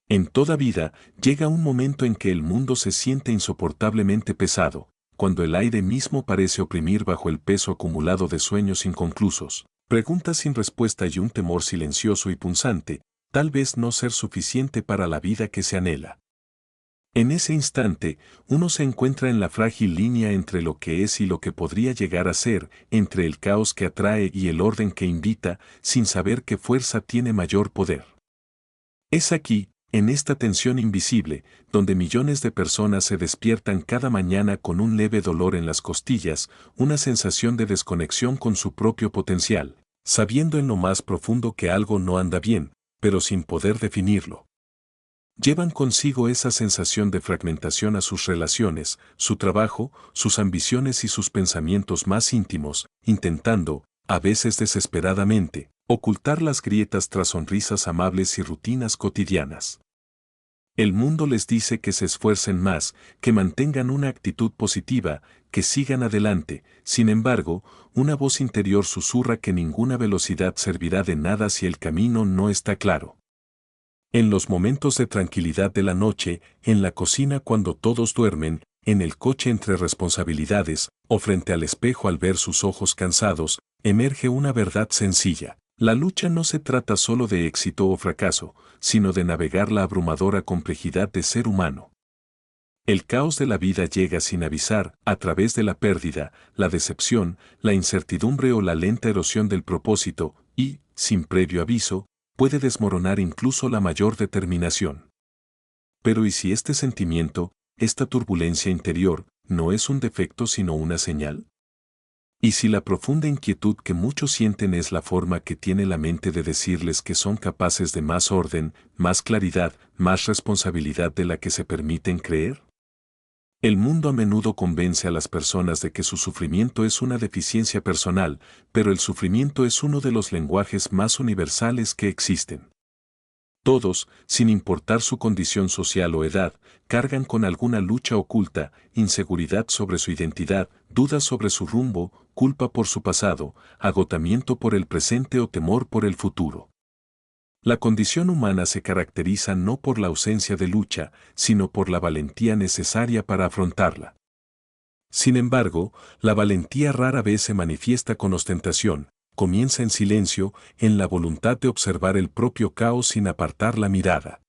En toda vida, llega un momento en que el mundo se siente insoportablemente pesado, cuando el aire mismo parece oprimir bajo el peso acumulado de sueños inconclusos, preguntas sin respuesta y un temor silencioso y punzante, tal vez no ser suficiente para la vida que se anhela. En ese instante, uno se encuentra en la frágil línea entre lo que es y lo que podría llegar a ser, entre el caos que atrae y el orden que invita, sin saber qué fuerza tiene mayor poder. Es aquí, en esta tensión invisible, donde millones de personas se despiertan cada mañana con un leve dolor en las costillas, una sensación de desconexión con su propio potencial, sabiendo en lo más profundo que algo no anda bien, pero sin poder definirlo. Llevan consigo esa sensación de fragmentación a sus relaciones, su trabajo, sus ambiciones y sus pensamientos más íntimos, intentando, a veces desesperadamente, ocultar las grietas tras sonrisas amables y rutinas cotidianas. El mundo les dice que se esfuercen más, que mantengan una actitud positiva, que sigan adelante. Sin embargo, una voz interior susurra que ninguna velocidad servirá de nada si el camino no está claro. En los momentos de tranquilidad de la noche, en la cocina cuando todos duermen, en el coche entre responsabilidades, o frente al espejo al ver sus ojos cansados, emerge una verdad sencilla. La lucha no se trata solo de éxito o fracaso, sino de navegar la abrumadora complejidad de ser humano. El caos de la vida llega sin avisar, a través de la pérdida, la decepción, la incertidumbre o la lenta erosión del propósito, y, sin previo aviso, puede desmoronar incluso la mayor determinación. Pero ¿y si este sentimiento, esta turbulencia interior, no es un defecto sino una señal? ¿Y si la profunda inquietud que muchos sienten es la forma que tiene la mente de decirles que son capaces de más orden, más claridad, más responsabilidad de la que se permiten creer? El mundo a menudo convence a las personas de que su sufrimiento es una deficiencia personal, pero el sufrimiento es uno de los lenguajes más universales que existen. Todos, sin importar su condición social o edad, cargan con alguna lucha oculta, inseguridad sobre su identidad, dudas sobre su rumbo, culpa por su pasado, agotamiento por el presente o temor por el futuro. La condición humana se caracteriza no por la ausencia de lucha, sino por la valentía necesaria para afrontarla. Sin embargo, la valentía rara vez se manifiesta con ostentación, comienza en silencio, en la voluntad de observar el propio caos sin apartar la mirada.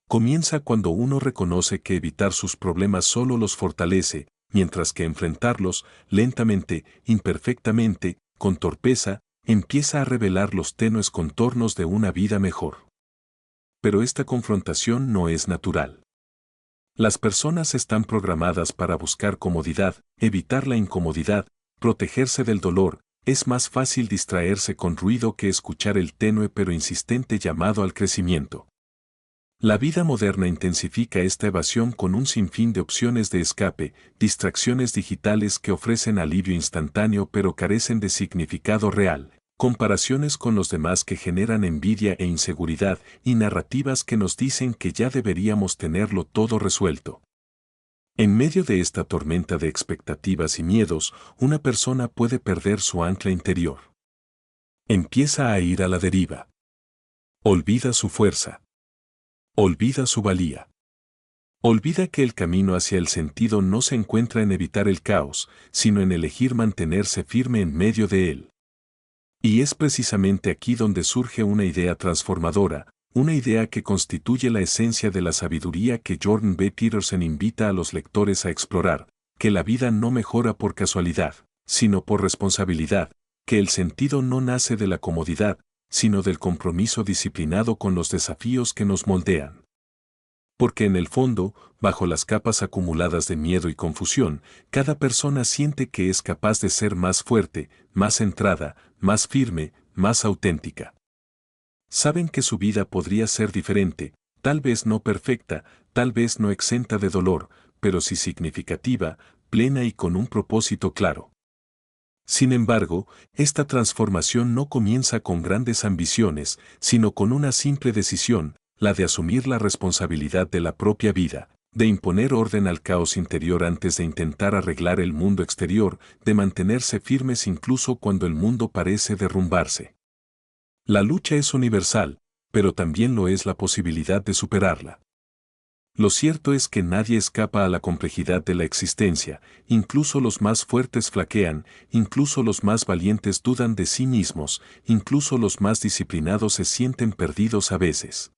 Comienza cuando uno reconoce que evitar sus problemas solo los fortalece, mientras que enfrentarlos, lentamente, imperfectamente, con torpeza, empieza a revelar los tenues contornos de una vida mejor. Pero esta confrontación no es natural. Las personas están programadas para buscar comodidad, evitar la incomodidad, protegerse del dolor. Es más fácil distraerse con ruido que escuchar el tenue pero insistente llamado al crecimiento. La vida moderna intensifica esta evasión con un sinfín de opciones de escape, distracciones digitales que ofrecen alivio instantáneo pero carecen de significado real, comparaciones con los demás que generan envidia e inseguridad y narrativas que nos dicen que ya deberíamos tenerlo todo resuelto. En medio de esta tormenta de expectativas y miedos, una persona puede perder su ancla interior. Empieza a ir a la deriva. Olvida su fuerza. Olvida su valía. Olvida que el camino hacia el sentido no se encuentra en evitar el caos, sino en elegir mantenerse firme en medio de él. Y es precisamente aquí donde surge una idea transformadora, una idea que constituye la esencia de la sabiduría que Jordan B. Peterson invita a los lectores a explorar, que la vida no mejora por casualidad, sino por responsabilidad, que el sentido no nace de la comodidad, sino del compromiso disciplinado con los desafíos que nos moldean. Porque en el fondo, bajo las capas acumuladas de miedo y confusión, cada persona siente que es capaz de ser más fuerte, más centrada, más firme, más auténtica. Saben que su vida podría ser diferente, tal vez no perfecta, tal vez no exenta de dolor, pero sí significativa, plena y con un propósito claro. Sin embargo, esta transformación no comienza con grandes ambiciones, sino con una simple decisión, la de asumir la responsabilidad de la propia vida, de imponer orden al caos interior antes de intentar arreglar el mundo exterior, de mantenerse firmes incluso cuando el mundo parece derrumbarse. La lucha es universal, pero también lo es la posibilidad de superarla. Lo cierto es que nadie escapa a la complejidad de la existencia, incluso los más fuertes flaquean, incluso los más valientes dudan de sí mismos, incluso los más disciplinados se sienten perdidos a veces.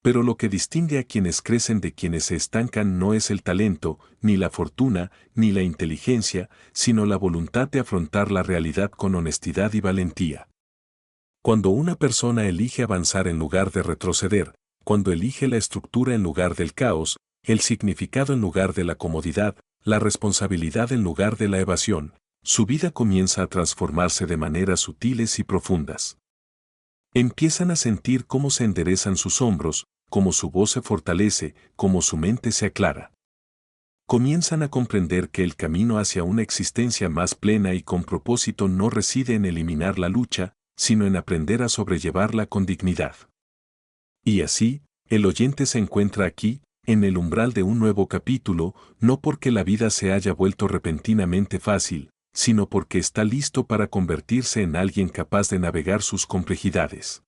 Pero lo que distingue a quienes crecen de quienes se estancan no es el talento, ni la fortuna, ni la inteligencia, sino la voluntad de afrontar la realidad con honestidad y valentía. Cuando una persona elige avanzar en lugar de retroceder, cuando elige la estructura en lugar del caos, el significado en lugar de la comodidad, la responsabilidad en lugar de la evasión, su vida comienza a transformarse de maneras sutiles y profundas. Empiezan a sentir cómo se enderezan sus hombros, cómo su voz se fortalece, cómo su mente se aclara. Comienzan a comprender que el camino hacia una existencia más plena y con propósito no reside en eliminar la lucha, sino en aprender a sobrellevarla con dignidad. Y así, el oyente se encuentra aquí, en el umbral de un nuevo capítulo, no porque la vida se haya vuelto repentinamente fácil, sino porque está listo para convertirse en alguien capaz de navegar sus complejidades.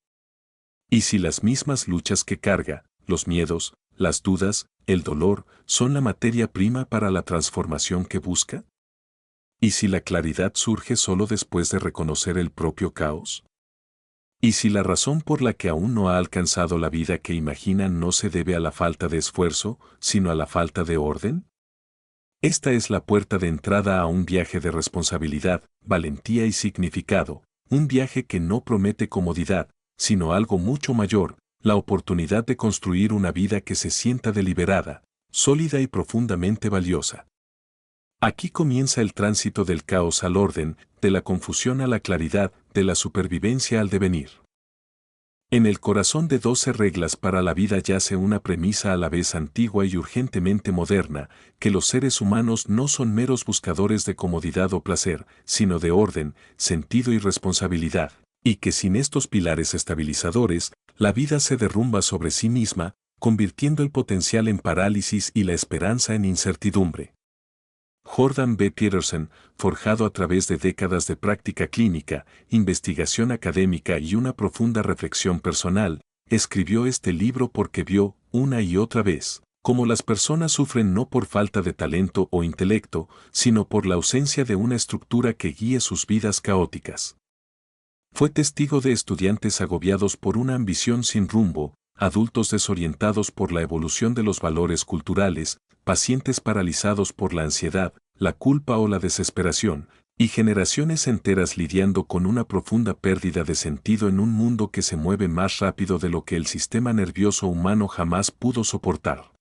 Y si las mismas luchas que carga, los miedos, las dudas, el dolor, son la materia prima para la transformación que busca? ¿Y si la claridad surge solo después de reconocer el propio caos? ¿Y si la razón por la que aún no ha alcanzado la vida que imagina no se debe a la falta de esfuerzo, sino a la falta de orden? Esta es la puerta de entrada a un viaje de responsabilidad, valentía y significado, un viaje que no promete comodidad, sino algo mucho mayor, la oportunidad de construir una vida que se sienta deliberada, sólida y profundamente valiosa. Aquí comienza el tránsito del caos al orden, de la confusión a la claridad, de la supervivencia al devenir. En el corazón de 12 reglas para la vida yace una premisa a la vez antigua y urgentemente moderna, que los seres humanos no son meros buscadores de comodidad o placer, sino de orden, sentido y responsabilidad, y que sin estos pilares estabilizadores, la vida se derrumba sobre sí misma, convirtiendo el potencial en parálisis y la esperanza en incertidumbre. Jordan B. Peterson, forjado a través de décadas de práctica clínica, investigación académica y una profunda reflexión personal, escribió este libro porque vio, una y otra vez, cómo las personas sufren no por falta de talento o intelecto, sino por la ausencia de una estructura que guíe sus vidas caóticas. Fue testigo de estudiantes agobiados por una ambición sin rumbo, adultos desorientados por la evolución de los valores culturales, pacientes paralizados por la ansiedad, la culpa o la desesperación, y generaciones enteras lidiando con una profunda pérdida de sentido en un mundo que se mueve más rápido de lo que el sistema nervioso humano jamás pudo soportar.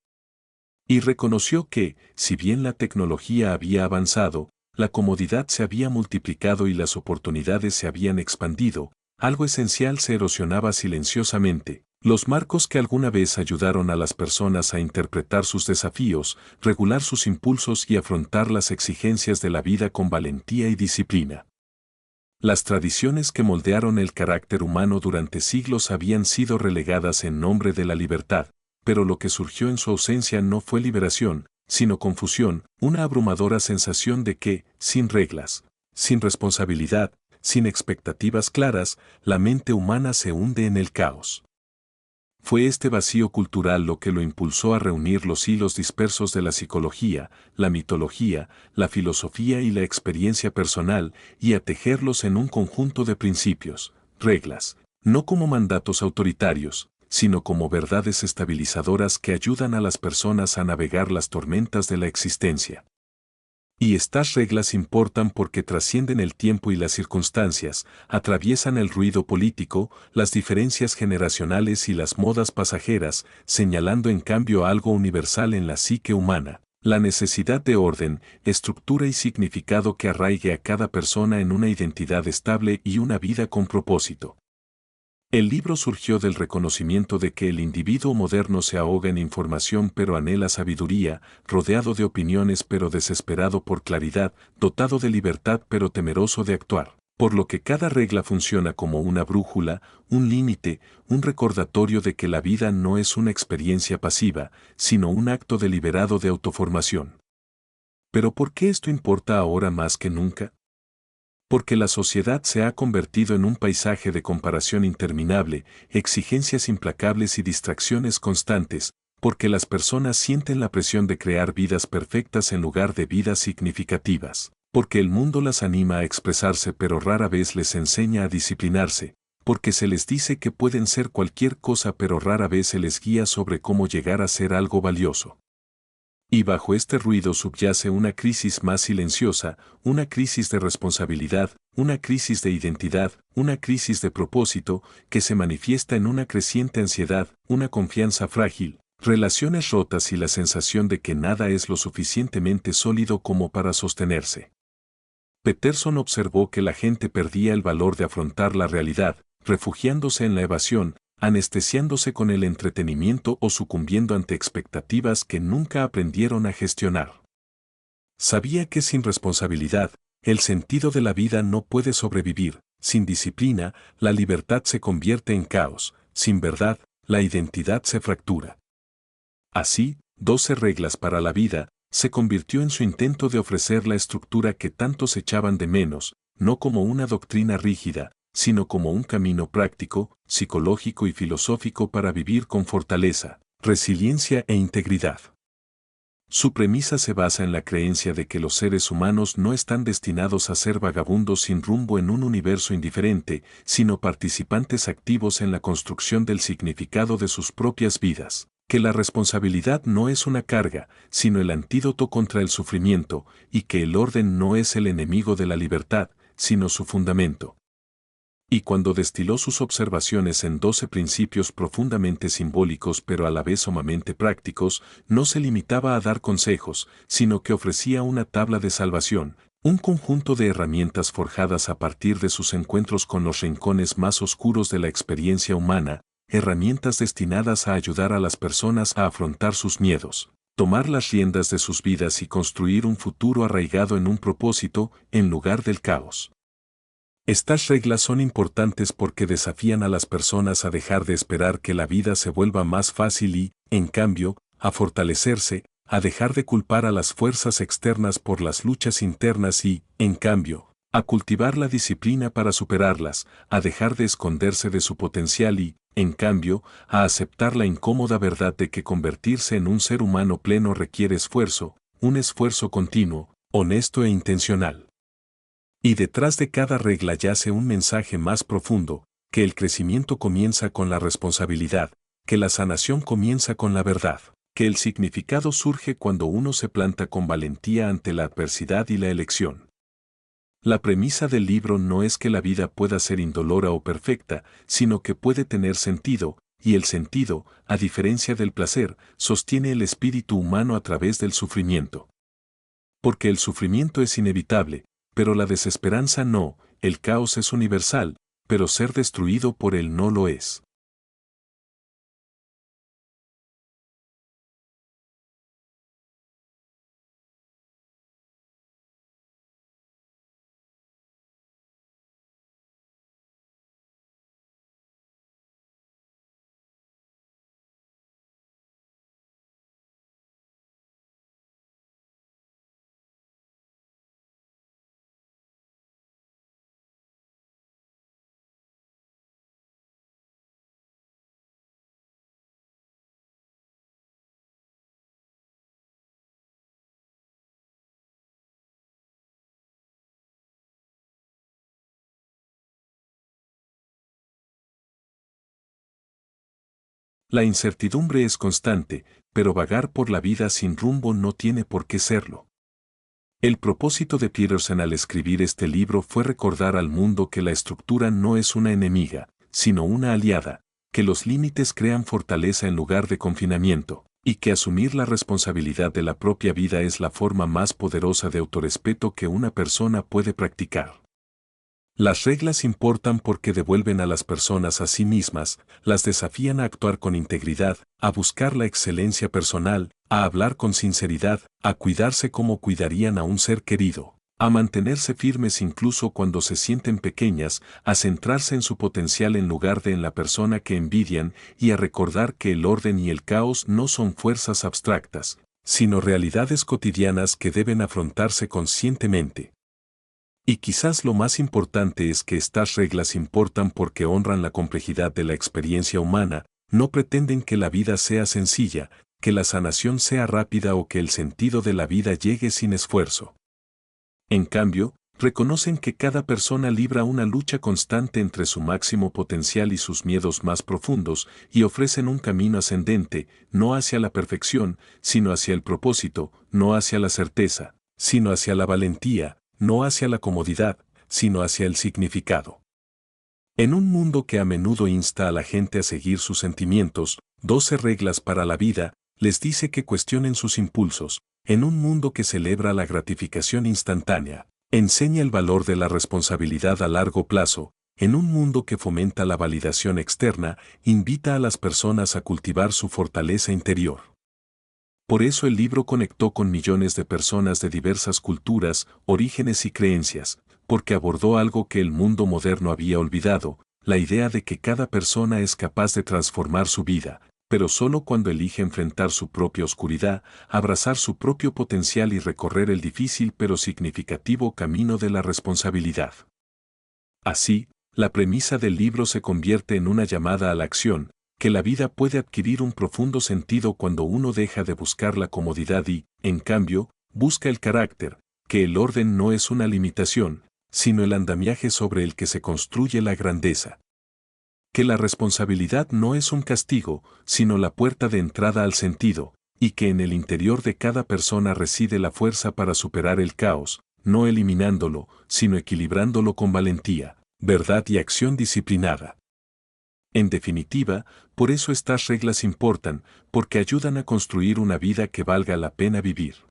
Y reconoció que, si bien la tecnología había avanzado, la comodidad se había multiplicado y las oportunidades se habían expandido, algo esencial se erosionaba silenciosamente. Los marcos que alguna vez ayudaron a las personas a interpretar sus desafíos, regular sus impulsos y afrontar las exigencias de la vida con valentía y disciplina. Las tradiciones que moldearon el carácter humano durante siglos habían sido relegadas en nombre de la libertad, pero lo que surgió en su ausencia no fue liberación, sino confusión, una abrumadora sensación de que, sin reglas, sin responsabilidad, sin expectativas claras, la mente humana se hunde en el caos. Fue este vacío cultural lo que lo impulsó a reunir los hilos dispersos de la psicología, la mitología, la filosofía y la experiencia personal, y a tejerlos en un conjunto de principios, reglas, no como mandatos autoritarios, sino como verdades estabilizadoras que ayudan a las personas a navegar las tormentas de la existencia. Y estas reglas importan porque trascienden el tiempo y las circunstancias, atraviesan el ruido político, las diferencias generacionales y las modas pasajeras, señalando en cambio algo universal en la psique humana, la necesidad de orden, estructura y significado que arraigue a cada persona en una identidad estable y una vida con propósito. El libro surgió del reconocimiento de que el individuo moderno se ahoga en información pero anhela sabiduría, rodeado de opiniones pero desesperado por claridad, dotado de libertad pero temeroso de actuar, por lo que cada regla funciona como una brújula, un límite, un recordatorio de que la vida no es una experiencia pasiva, sino un acto deliberado de autoformación. ¿Pero por qué esto importa ahora más que nunca? Porque la sociedad se ha convertido en un paisaje de comparación interminable, exigencias implacables y distracciones constantes, porque las personas sienten la presión de crear vidas perfectas en lugar de vidas significativas, porque el mundo las anima a expresarse pero rara vez les enseña a disciplinarse, porque se les dice que pueden ser cualquier cosa pero rara vez se les guía sobre cómo llegar a ser algo valioso. Y bajo este ruido subyace una crisis más silenciosa, una crisis de responsabilidad, una crisis de identidad, una crisis de propósito, que se manifiesta en una creciente ansiedad, una confianza frágil, relaciones rotas y la sensación de que nada es lo suficientemente sólido como para sostenerse. Peterson observó que la gente perdía el valor de afrontar la realidad, refugiándose en la evasión, anestesiándose con el entretenimiento o sucumbiendo ante expectativas que nunca aprendieron a gestionar. Sabía que sin responsabilidad, el sentido de la vida no puede sobrevivir, sin disciplina, la libertad se convierte en caos, sin verdad, la identidad se fractura. Así, 12 reglas para la vida, se convirtió en su intento de ofrecer la estructura que tantos echaban de menos, no como una doctrina rígida, sino como un camino práctico, psicológico y filosófico para vivir con fortaleza, resiliencia e integridad. Su premisa se basa en la creencia de que los seres humanos no están destinados a ser vagabundos sin rumbo en un universo indiferente, sino participantes activos en la construcción del significado de sus propias vidas, que la responsabilidad no es una carga, sino el antídoto contra el sufrimiento, y que el orden no es el enemigo de la libertad, sino su fundamento. Y cuando destiló sus observaciones en 12 principios profundamente simbólicos pero a la vez sumamente prácticos, no se limitaba a dar consejos, sino que ofrecía una tabla de salvación, un conjunto de herramientas forjadas a partir de sus encuentros con los rincones más oscuros de la experiencia humana, herramientas destinadas a ayudar a las personas a afrontar sus miedos, tomar las riendas de sus vidas y construir un futuro arraigado en un propósito, en lugar del caos. Estas reglas son importantes porque desafían a las personas a dejar de esperar que la vida se vuelva más fácil y, en cambio, a fortalecerse, a dejar de culpar a las fuerzas externas por las luchas internas y, en cambio, a cultivar la disciplina para superarlas, a dejar de esconderse de su potencial y, en cambio, a aceptar la incómoda verdad de que convertirse en un ser humano pleno requiere esfuerzo, un esfuerzo continuo, honesto e intencional. Y detrás de cada regla yace un mensaje más profundo, que el crecimiento comienza con la responsabilidad, que la sanación comienza con la verdad, que el significado surge cuando uno se planta con valentía ante la adversidad y la elección. La premisa del libro no es que la vida pueda ser indolora o perfecta, sino que puede tener sentido, y el sentido, a diferencia del placer, sostiene el espíritu humano a través del sufrimiento. Porque el sufrimiento es inevitable, pero la desesperanza no, el caos es universal, pero ser destruido por él no lo es. La incertidumbre es constante, pero vagar por la vida sin rumbo no tiene por qué serlo. El propósito de Peterson al escribir este libro fue recordar al mundo que la estructura no es una enemiga, sino una aliada, que los límites crean fortaleza en lugar de confinamiento, y que asumir la responsabilidad de la propia vida es la forma más poderosa de autorrespeto que una persona puede practicar. Las reglas importan porque devuelven a las personas a sí mismas, las desafían a actuar con integridad, a buscar la excelencia personal, a hablar con sinceridad, a cuidarse como cuidarían a un ser querido, a mantenerse firmes incluso cuando se sienten pequeñas, a centrarse en su potencial en lugar de en la persona que envidian y a recordar que el orden y el caos no son fuerzas abstractas, sino realidades cotidianas que deben afrontarse conscientemente. Y quizás lo más importante es que estas reglas importan porque honran la complejidad de la experiencia humana, no pretenden que la vida sea sencilla, que la sanación sea rápida o que el sentido de la vida llegue sin esfuerzo. En cambio, reconocen que cada persona libra una lucha constante entre su máximo potencial y sus miedos más profundos y ofrecen un camino ascendente, no hacia la perfección, sino hacia el propósito, no hacia la certeza, sino hacia la valentía, no hacia la comodidad, sino hacia el significado. En un mundo que a menudo insta a la gente a seguir sus sentimientos, 12 reglas para la vida, les dice que cuestionen sus impulsos. En un mundo que celebra la gratificación instantánea, enseña el valor de la responsabilidad a largo plazo. En un mundo que fomenta la validación externa, invita a las personas a cultivar su fortaleza interior. Por eso el libro conectó con millones de personas de diversas culturas, orígenes y creencias, porque abordó algo que el mundo moderno había olvidado, la idea de que cada persona es capaz de transformar su vida, pero solo cuando elige enfrentar su propia oscuridad, abrazar su propio potencial y recorrer el difícil pero significativo camino de la responsabilidad. Así, la premisa del libro se convierte en una llamada a la acción, que la vida puede adquirir un profundo sentido cuando uno deja de buscar la comodidad y, en cambio, busca el carácter, que el orden no es una limitación, sino el andamiaje sobre el que se construye la grandeza. Que la responsabilidad no es un castigo, sino la puerta de entrada al sentido, y que en el interior de cada persona reside la fuerza para superar el caos, no eliminándolo, sino equilibrándolo con valentía, verdad y acción disciplinada. En definitiva, por eso estas reglas importan, porque ayudan a construir una vida que valga la pena vivir.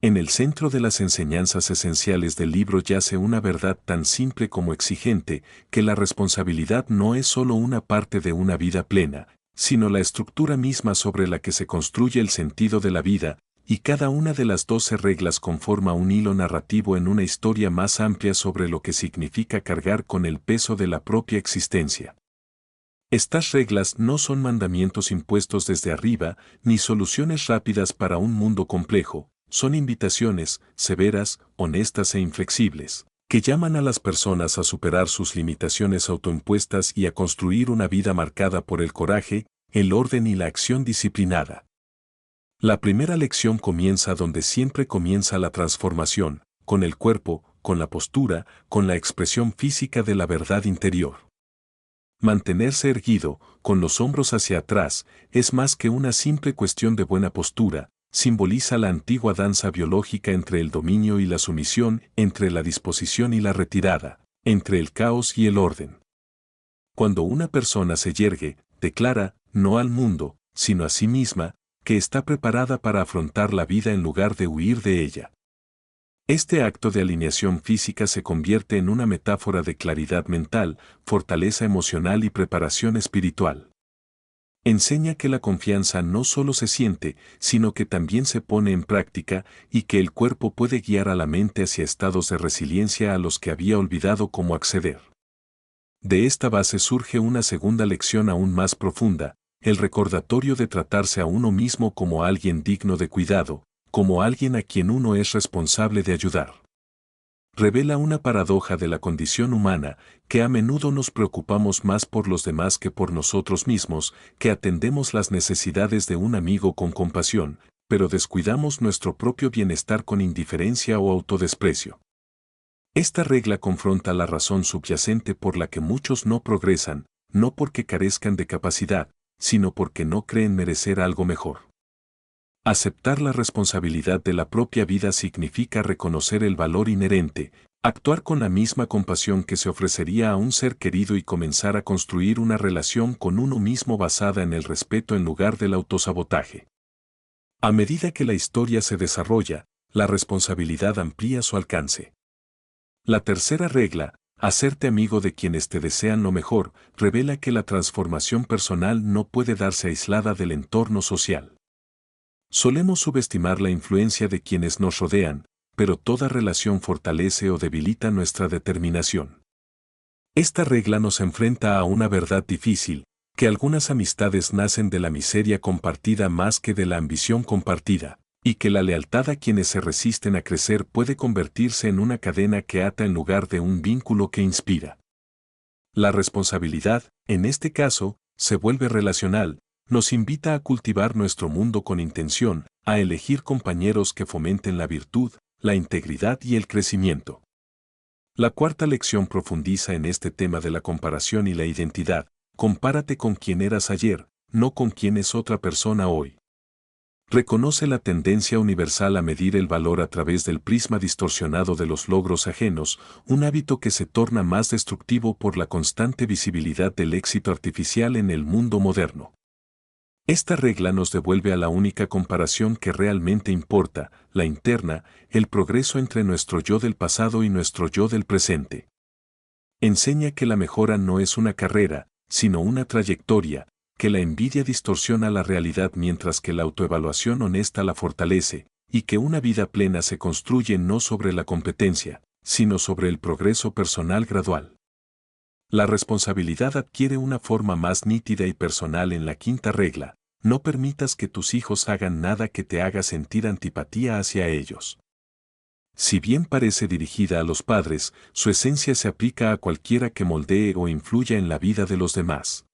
En el centro de las enseñanzas esenciales del libro yace una verdad tan simple como exigente, que la responsabilidad no es solo una parte de una vida plena, sino la estructura misma sobre la que se construye el sentido de la vida, y cada una de las 12 reglas conforma un hilo narrativo en una historia más amplia sobre lo que significa cargar con el peso de la propia existencia. Estas reglas no son mandamientos impuestos desde arriba, ni soluciones rápidas para un mundo complejo, son invitaciones, severas, honestas e inflexibles, que llaman a las personas a superar sus limitaciones autoimpuestas y a construir una vida marcada por el coraje, el orden y la acción disciplinada. La primera lección comienza donde siempre comienza la transformación, con el cuerpo, con la postura, con la expresión física de la verdad interior. Mantenerse erguido, con los hombros hacia atrás, es más que una simple cuestión de buena postura, simboliza la antigua danza biológica entre el dominio y la sumisión, entre la disposición y la retirada, entre el caos y el orden. Cuando una persona se yergue, declara, no al mundo, sino a sí misma, que está preparada para afrontar la vida en lugar de huir de ella. Este acto de alineación física se convierte en una metáfora de claridad mental, fortaleza emocional y preparación espiritual. Enseña que la confianza no solo se siente, sino que también se pone en práctica y que el cuerpo puede guiar a la mente hacia estados de resiliencia a los que había olvidado cómo acceder. De esta base surge una segunda lección aún más profunda, el recordatorio de tratarse a uno mismo como alguien digno de cuidado, como alguien a quien uno es responsable de ayudar. Revela una paradoja de la condición humana, que a menudo nos preocupamos más por los demás que por nosotros mismos, que atendemos las necesidades de un amigo con compasión, pero descuidamos nuestro propio bienestar con indiferencia o autodesprecio. Esta regla confronta la razón subyacente por la que muchos no progresan, no porque carezcan de capacidad, sino porque no creen merecer algo mejor. Aceptar la responsabilidad de la propia vida significa reconocer el valor inherente, actuar con la misma compasión que se ofrecería a un ser querido y comenzar a construir una relación con uno mismo basada en el respeto en lugar del autosabotaje. A medida que la historia se desarrolla, la responsabilidad amplía su alcance. La tercera regla, hacerte amigo de quienes te desean lo mejor, revela que la transformación personal no puede darse aislada del entorno social. Solemos subestimar la influencia de quienes nos rodean, pero toda relación fortalece o debilita nuestra determinación. Esta regla nos enfrenta a una verdad difícil, que algunas amistades nacen de la miseria compartida más que de la ambición compartida, y que la lealtad a quienes se resisten a crecer puede convertirse en una cadena que ata en lugar de un vínculo que inspira. La responsabilidad, en este caso, se vuelve relacional, nos invita a cultivar nuestro mundo con intención, a elegir compañeros que fomenten la virtud, la integridad y el crecimiento. La cuarta lección profundiza en este tema de la comparación y la identidad. Compárate con quien eras ayer, no con quien es otra persona hoy. Reconoce la tendencia universal a medir el valor a través del prisma distorsionado de los logros ajenos, un hábito que se torna más destructivo por la constante visibilidad del éxito artificial en el mundo moderno. Esta regla nos devuelve a la única comparación que realmente importa, la interna, el progreso entre nuestro yo del pasado y nuestro yo del presente. Enseña que la mejora no es una carrera, sino una trayectoria, que la envidia distorsiona la realidad mientras que la autoevaluación honesta la fortalece, y que una vida plena se construye no sobre la competencia, sino sobre el progreso personal gradual. La responsabilidad adquiere una forma más nítida y personal en la quinta regla. No permitas que tus hijos hagan nada que te haga sentir antipatía hacia ellos. Si bien parece dirigida a los padres, su esencia se aplica a cualquiera que moldee o influya en la vida de los demás.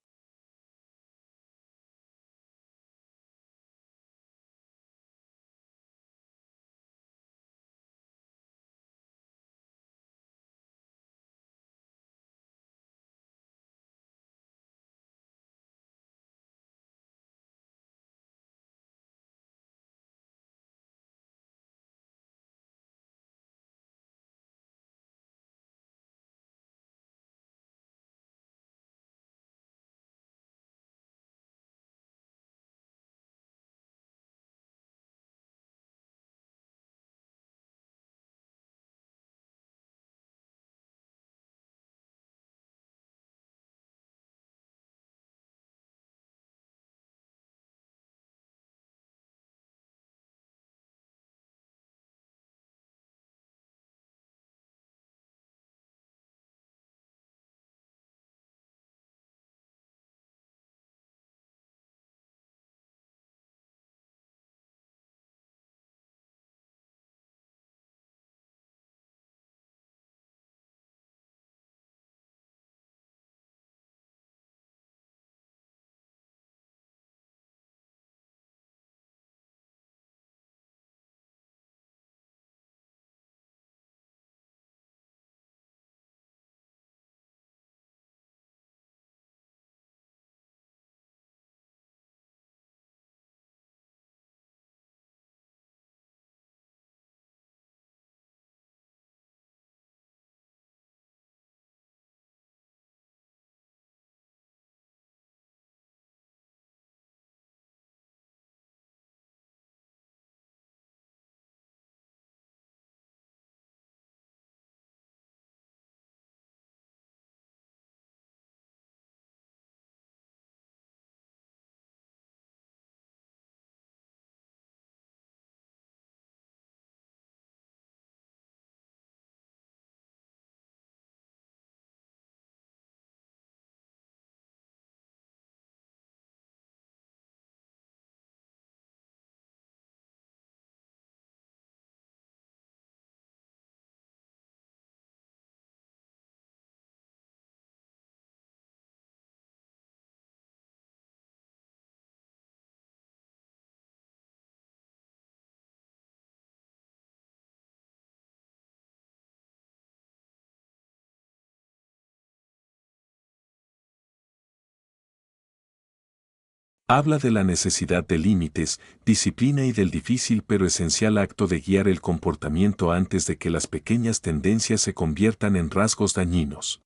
Habla de la necesidad de límites, disciplina y del difícil pero esencial acto de guiar el comportamiento antes de que las pequeñas tendencias se conviertan en rasgos dañinos.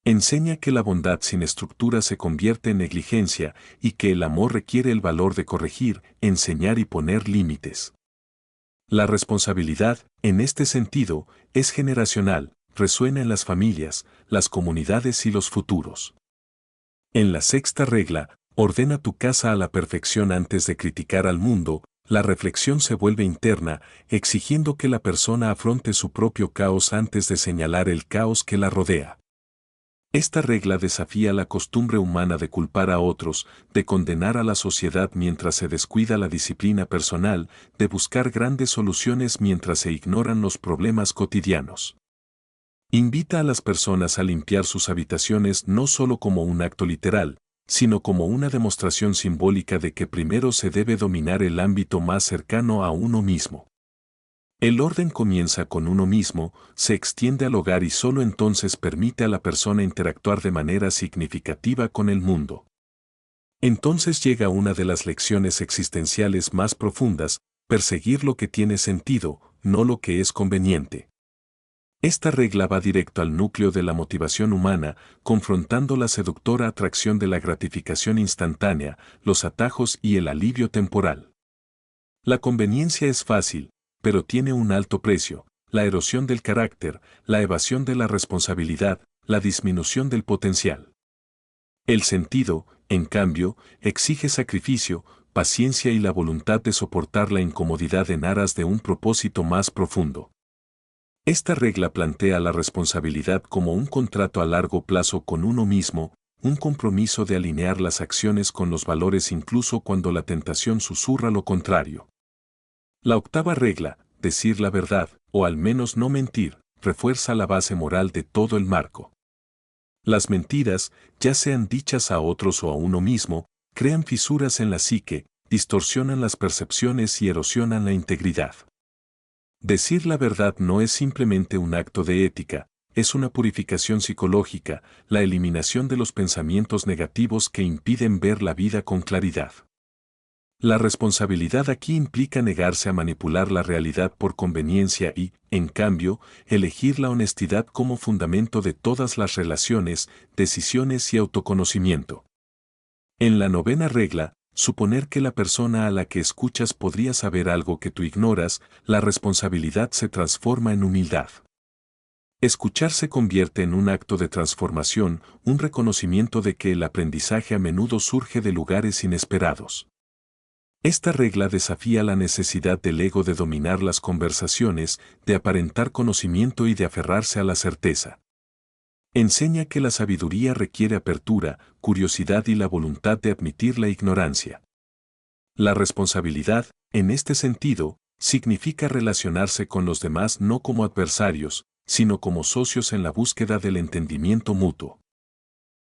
Enseña que la bondad sin estructura se convierte en negligencia y que el amor requiere el valor de corregir, enseñar y poner límites. La responsabilidad, en este sentido, es generacional, resuena en las familias, las comunidades y los futuros. En la sexta regla, ordena tu casa a la perfección antes de criticar al mundo, la reflexión se vuelve interna, exigiendo que la persona afronte su propio caos antes de señalar el caos que la rodea. Esta regla desafía la costumbre humana de culpar a otros, de condenar a la sociedad mientras se descuida la disciplina personal, de buscar grandes soluciones mientras se ignoran los problemas cotidianos. Invita a las personas a limpiar sus habitaciones no solo como un acto literal, sino como una demostración simbólica de que primero se debe dominar el ámbito más cercano a uno mismo. El orden comienza con uno mismo, se extiende al hogar y solo entonces permite a la persona interactuar de manera significativa con el mundo. Entonces llega una de las lecciones existenciales más profundas, perseguir lo que tiene sentido, no lo que es conveniente. Esta regla va directo al núcleo de la motivación humana, confrontando la seductora atracción de la gratificación instantánea, los atajos y el alivio temporal. La conveniencia es fácil, pero tiene un alto precio, la erosión del carácter, la evasión de la responsabilidad, la disminución del potencial. El sentido, en cambio, exige sacrificio, paciencia y la voluntad de soportar la incomodidad en aras de un propósito más profundo. Esta regla plantea la responsabilidad como un contrato a largo plazo con uno mismo, un compromiso de alinear las acciones con los valores incluso cuando la tentación susurra lo contrario. La octava regla, decir la verdad, o al menos no mentir, refuerza la base moral de todo el marco. Las mentiras, ya sean dichas a otros o a uno mismo, crean fisuras en la psique, distorsionan las percepciones y erosionan la integridad. Decir la verdad no es simplemente un acto de ética, es una purificación psicológica, la eliminación de los pensamientos negativos que impiden ver la vida con claridad. La responsabilidad aquí implica negarse a manipular la realidad por conveniencia y, en cambio, elegir la honestidad como fundamento de todas las relaciones, decisiones y autoconocimiento. En la novena regla, suponer que la persona a la que escuchas podría saber algo que tú ignoras, la responsabilidad se transforma en humildad. Escuchar se convierte en un acto de transformación, un reconocimiento de que el aprendizaje a menudo surge de lugares inesperados. Esta regla desafía la necesidad del ego de dominar las conversaciones, de aparentar conocimiento y de aferrarse a la certeza. Enseña que la sabiduría requiere apertura, curiosidad y la voluntad de admitir la ignorancia. La responsabilidad, en este sentido, significa relacionarse con los demás no como adversarios, sino como socios en la búsqueda del entendimiento mutuo.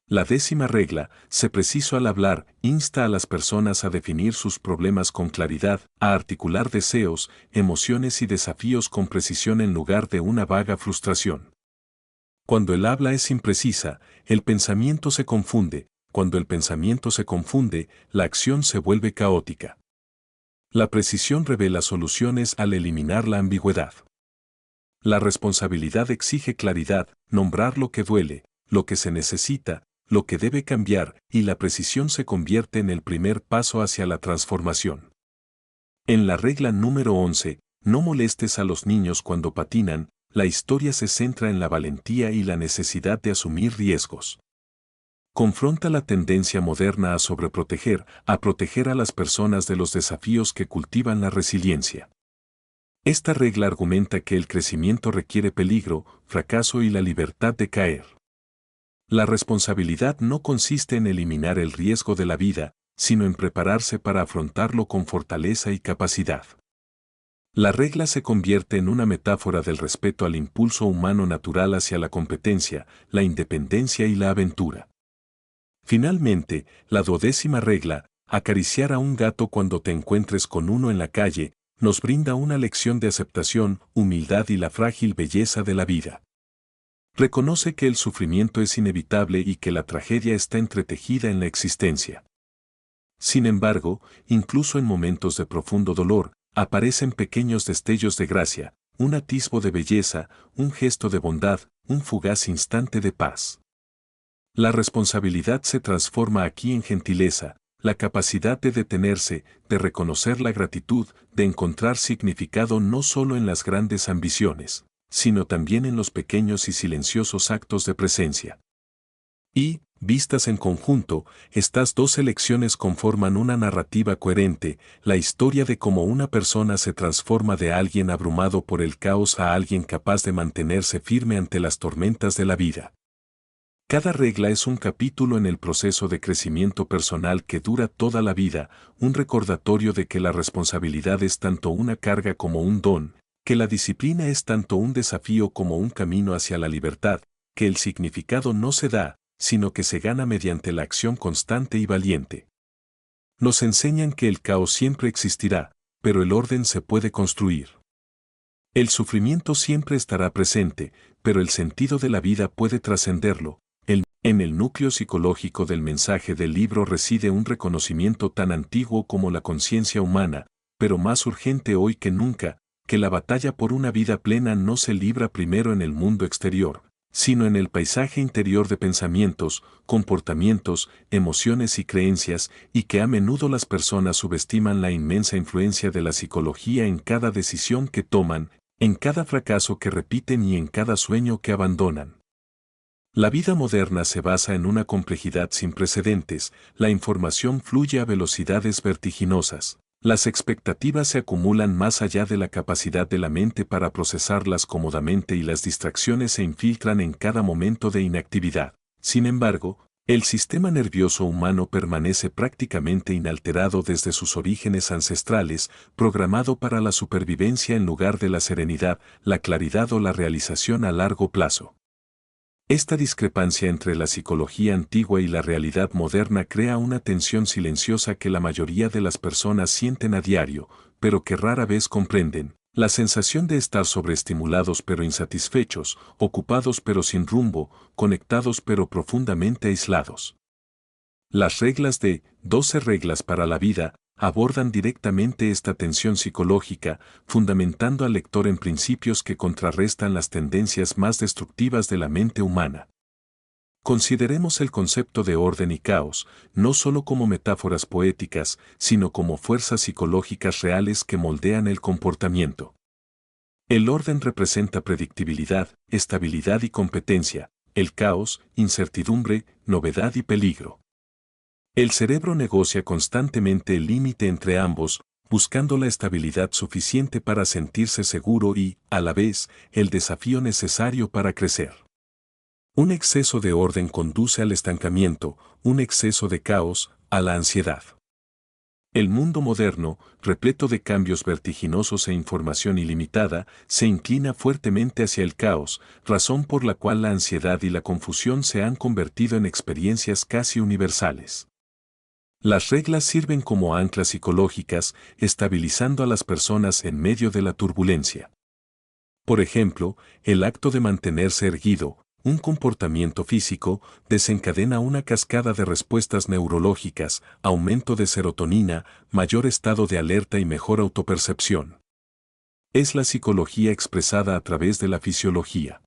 La décima regla, sé preciso al hablar, insta a las personas a definir sus problemas con claridad, a articular deseos, emociones y desafíos con precisión en lugar de una vaga frustración. Cuando el habla es imprecisa, el pensamiento se confunde, cuando el pensamiento se confunde, la acción se vuelve caótica. La precisión revela soluciones al eliminar la ambigüedad. La responsabilidad exige claridad, nombrar lo que duele, lo que se necesita, lo que debe cambiar, y la precisión se convierte en el primer paso hacia la transformación. En la regla número 11, no molestes a los niños cuando patinan, la historia se centra en la valentía y la necesidad de asumir riesgos. Confronta la tendencia moderna a sobreproteger, a proteger a las personas de los desafíos que cultivan la resiliencia. Esta regla argumenta que el crecimiento requiere peligro, fracaso y la libertad de caer. La responsabilidad no consiste en eliminar el riesgo de la vida, sino en prepararse para afrontarlo con fortaleza y capacidad. La regla se convierte en una metáfora del respeto al impulso humano natural hacia la competencia, la independencia y la aventura. Finalmente, la 12ª regla, acariciar a un gato cuando te encuentres con uno en la calle, nos brinda una lección de aceptación, humildad y la frágil belleza de la vida. Reconoce que el sufrimiento es inevitable y que la tragedia está entretejida en la existencia. Sin embargo, incluso en momentos de profundo dolor, aparecen pequeños destellos de gracia, un atisbo de belleza, un gesto de bondad, un fugaz instante de paz. La responsabilidad se transforma aquí en gentileza, la capacidad de detenerse, de reconocer la gratitud, de encontrar significado no solo en las grandes ambiciones, sino también en los pequeños y silenciosos actos de presencia. Y, vistas en conjunto, estas dos elecciones conforman una narrativa coherente, la historia de cómo una persona se transforma de alguien abrumado por el caos a alguien capaz de mantenerse firme ante las tormentas de la vida. Cada regla es un capítulo en el proceso de crecimiento personal que dura toda la vida, un recordatorio de que la responsabilidad es tanto una carga como un don, que la disciplina es tanto un desafío como un camino hacia la libertad, que el significado no se da, sino que se gana mediante la acción constante y valiente. Nos enseñan que el caos siempre existirá, pero el orden se puede construir. El sufrimiento siempre estará presente, pero el sentido de la vida puede trascenderlo. En el núcleo psicológico del mensaje del libro reside un reconocimiento tan antiguo como la conciencia humana, pero más urgente hoy que nunca, que la batalla por una vida plena no se libra primero en el mundo exterior, sino en el paisaje interior de pensamientos, comportamientos, emociones y creencias, y que a menudo las personas subestiman la inmensa influencia de la psicología en cada decisión que toman, en cada fracaso que repiten y en cada sueño que abandonan. La vida moderna se basa en una complejidad sin precedentes, la información fluye a velocidades vertiginosas, las expectativas se acumulan más allá de la capacidad de la mente para procesarlas cómodamente y las distracciones se infiltran en cada momento de inactividad. Sin embargo, el sistema nervioso humano permanece prácticamente inalterado desde sus orígenes ancestrales, programado para la supervivencia en lugar de la serenidad, la claridad o la realización a largo plazo. Esta discrepancia entre la psicología antigua y la realidad moderna crea una tensión silenciosa que la mayoría de las personas sienten a diario, pero que rara vez comprenden, la sensación de estar sobreestimulados pero insatisfechos, ocupados pero sin rumbo, conectados pero profundamente aislados. Las reglas de 12 reglas para la vida abordan directamente esta tensión psicológica, fundamentando al lector en principios que contrarrestan las tendencias más destructivas de la mente humana. Consideremos el concepto de orden y caos, no solo como metáforas poéticas, sino como fuerzas psicológicas reales que moldean el comportamiento. El orden representa predictibilidad, estabilidad y competencia, el caos, incertidumbre, novedad y peligro. El cerebro negocia constantemente el límite entre ambos, buscando la estabilidad suficiente para sentirse seguro y, a la vez, el desafío necesario para crecer. Un exceso de orden conduce al estancamiento, un exceso de caos, a la ansiedad. El mundo moderno, repleto de cambios vertiginosos e información ilimitada, se inclina fuertemente hacia el caos, razón por la cual la ansiedad y la confusión se han convertido en experiencias casi universales. Las reglas sirven como anclas psicológicas, estabilizando a las personas en medio de la turbulencia. Por ejemplo, el acto de mantenerse erguido, un comportamiento físico, desencadena una cascada de respuestas neurológicas, aumento de serotonina, mayor estado de alerta y mejor autopercepción. Es la psicología expresada a través de la fisiología.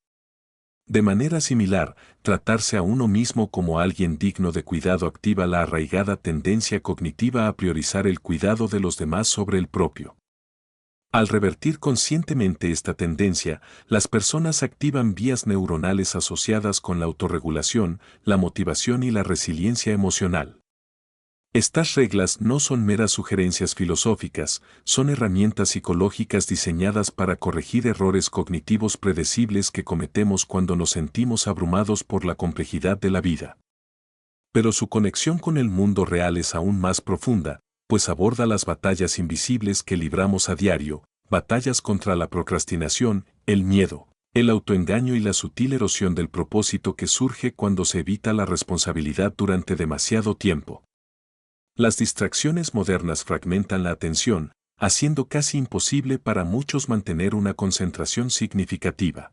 De manera similar, tratarse a uno mismo como alguien digno de cuidado activa la arraigada tendencia cognitiva a priorizar el cuidado de los demás sobre el propio. Al revertir conscientemente esta tendencia, las personas activan vías neuronales asociadas con la autorregulación, la motivación y la resiliencia emocional. Estas reglas no son meras sugerencias filosóficas, son herramientas psicológicas diseñadas para corregir errores cognitivos predecibles que cometemos cuando nos sentimos abrumados por la complejidad de la vida. Pero su conexión con el mundo real es aún más profunda, pues aborda las batallas invisibles que libramos a diario, batallas contra la procrastinación, el miedo, el autoengaño y la sutil erosión del propósito que surge cuando se evita la responsabilidad durante demasiado tiempo. Las distracciones modernas fragmentan la atención, haciendo casi imposible para muchos mantener una concentración significativa.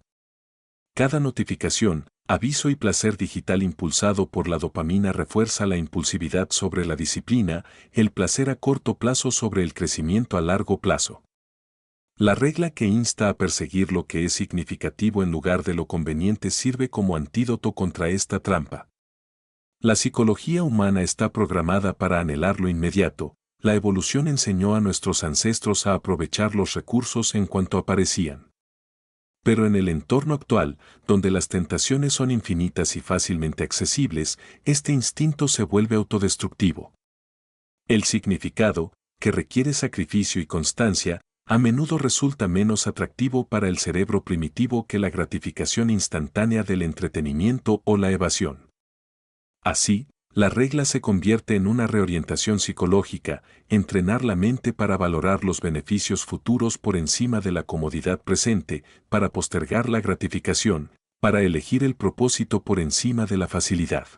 Cada notificación, Aviso y placer digital impulsado por la dopamina refuerza la impulsividad sobre la disciplina, el placer a corto plazo sobre el crecimiento a largo plazo. La regla que insta a perseguir lo que es significativo en lugar de lo conveniente sirve como antídoto contra esta trampa. La psicología humana está programada para anhelar lo inmediato. La evolución enseñó a nuestros ancestros a aprovechar los recursos en cuanto aparecían. Pero en el entorno actual, donde las tentaciones son infinitas y fácilmente accesibles, este instinto se vuelve autodestructivo. El significado, que requiere sacrificio y constancia, a menudo resulta menos atractivo para el cerebro primitivo que la gratificación instantánea del entretenimiento o la evasión. Así, la regla se convierte en una reorientación psicológica, entrenar la mente para valorar los beneficios futuros por encima de la comodidad presente, para postergar la gratificación, para elegir el propósito por encima de la facilidad.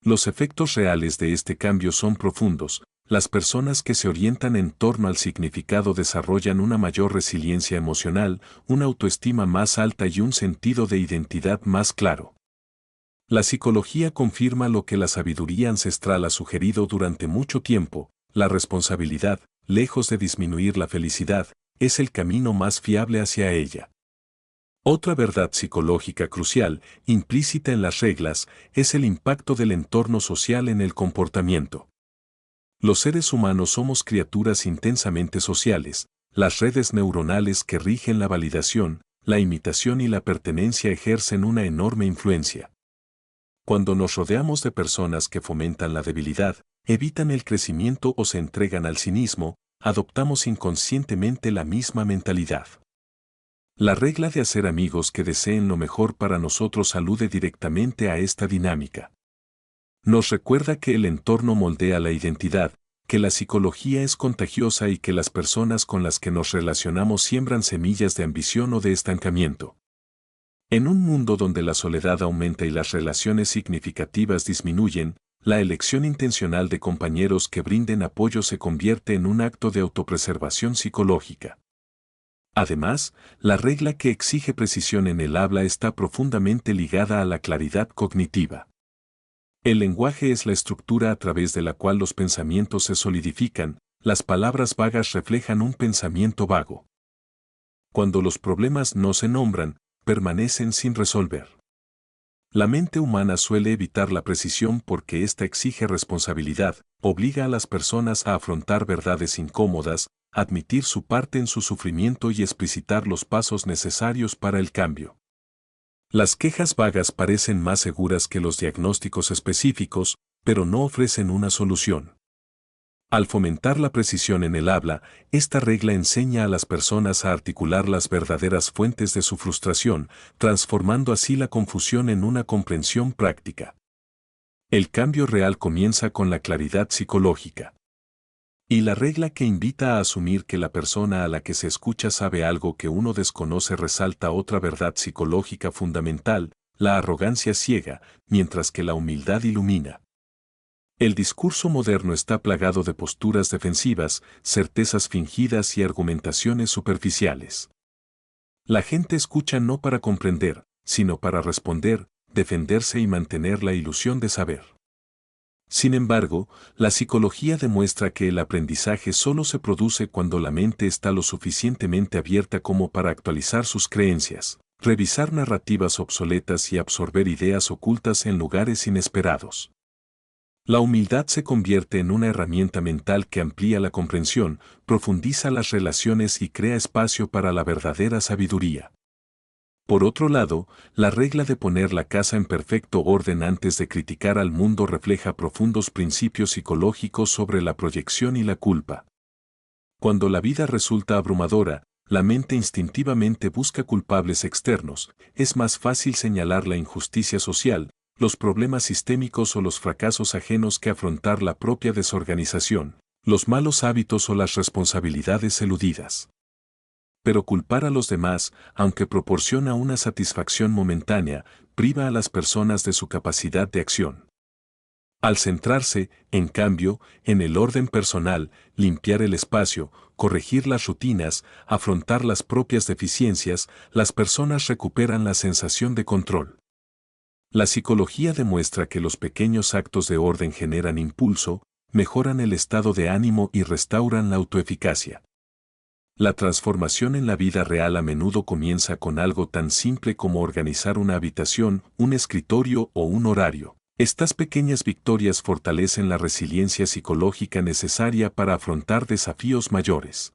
Los efectos reales de este cambio son profundos. Las personas que se orientan en torno al significado desarrollan una mayor resiliencia emocional, una autoestima más alta y un sentido de identidad más claro. La psicología confirma lo que la sabiduría ancestral ha sugerido durante mucho tiempo: la responsabilidad, lejos de disminuir la felicidad, es el camino más fiable hacia ella. Otra verdad psicológica crucial, implícita en las reglas, es el impacto del entorno social en el comportamiento. Los seres humanos somos criaturas intensamente sociales. Las redes neuronales que rigen la validación, la imitación y la pertenencia ejercen una enorme influencia. Cuando nos rodeamos de personas que fomentan la debilidad, evitan el crecimiento o se entregan al cinismo, adoptamos inconscientemente la misma mentalidad. La regla de hacer amigos que deseen lo mejor para nosotros alude directamente a esta dinámica. Nos recuerda que el entorno moldea la identidad, que la psicología es contagiosa y que las personas con las que nos relacionamos siembran semillas de ambición o de estancamiento. En un mundo donde la soledad aumenta y las relaciones significativas disminuyen, la elección intencional de compañeros que brinden apoyo se convierte en un acto de autopreservación psicológica. Además, la regla que exige precisión en el habla está profundamente ligada a la claridad cognitiva. El lenguaje es la estructura a través de la cual los pensamientos se solidifican. Las palabras vagas reflejan un pensamiento vago. Cuando los problemas no se nombran, permanecen sin resolver. La mente humana suele evitar la precisión porque ésta exige responsabilidad, obliga a las personas a afrontar verdades incómodas, admitir su parte en su sufrimiento y explicitar los pasos necesarios para el cambio. Las quejas vagas parecen más seguras que los diagnósticos específicos, pero no ofrecen una solución. Al fomentar la precisión en el habla, esta regla enseña a las personas a articular las verdaderas fuentes de su frustración, transformando así la confusión en una comprensión práctica. El cambio real comienza con la claridad psicológica. Y la regla que invita a asumir que la persona a la que se escucha sabe algo que uno desconoce resalta otra verdad psicológica fundamental: la arrogancia ciega, mientras que la humildad ilumina. El discurso moderno está plagado de posturas defensivas, certezas fingidas y argumentaciones superficiales. La gente escucha no para comprender, sino para responder, defenderse y mantener la ilusión de saber. Sin embargo, la psicología demuestra que el aprendizaje solo se produce cuando la mente está lo suficientemente abierta como para actualizar sus creencias, revisar narrativas obsoletas y absorber ideas ocultas en lugares inesperados. La humildad se convierte en una herramienta mental que amplía la comprensión, profundiza las relaciones y crea espacio para la verdadera sabiduría. Por otro lado, la regla de poner la casa en perfecto orden antes de criticar al mundo refleja profundos principios psicológicos sobre la proyección y la culpa. Cuando la vida resulta abrumadora, la mente instintivamente busca culpables externos. Es más fácil señalar la injusticia social, los problemas sistémicos o los fracasos ajenos que afrontar la propia desorganización, los malos hábitos o las responsabilidades eludidas. Pero culpar a los demás, aunque proporciona una satisfacción momentánea, priva a las personas de su capacidad de acción. Al centrarse, en cambio, en el orden personal, limpiar el espacio, corregir las rutinas, afrontar las propias deficiencias, las personas recuperan la sensación de control. La psicología demuestra que los pequeños actos de orden generan impulso, mejoran el estado de ánimo y restauran la autoeficacia. La transformación en la vida real a menudo comienza con algo tan simple como organizar una habitación, un escritorio o un horario. Estas pequeñas victorias fortalecen la resiliencia psicológica necesaria para afrontar desafíos mayores.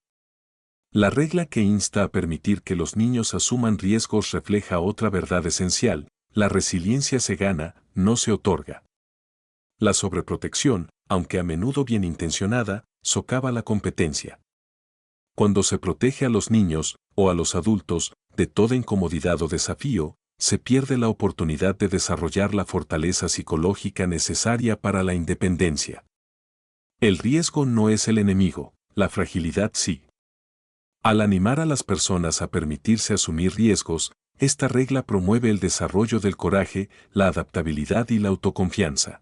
La regla que insta a permitir que los niños asuman riesgos refleja otra verdad esencial: la resiliencia se gana, no se otorga. La sobreprotección, aunque a menudo bien intencionada, socava la competencia. Cuando se protege a los niños, o a los adultos, de toda incomodidad o desafío, se pierde la oportunidad de desarrollar la fortaleza psicológica necesaria para la independencia. El riesgo no es el enemigo, la fragilidad sí. Al animar a las personas a permitirse asumir riesgos, esta regla promueve el desarrollo del coraje, la adaptabilidad y la autoconfianza.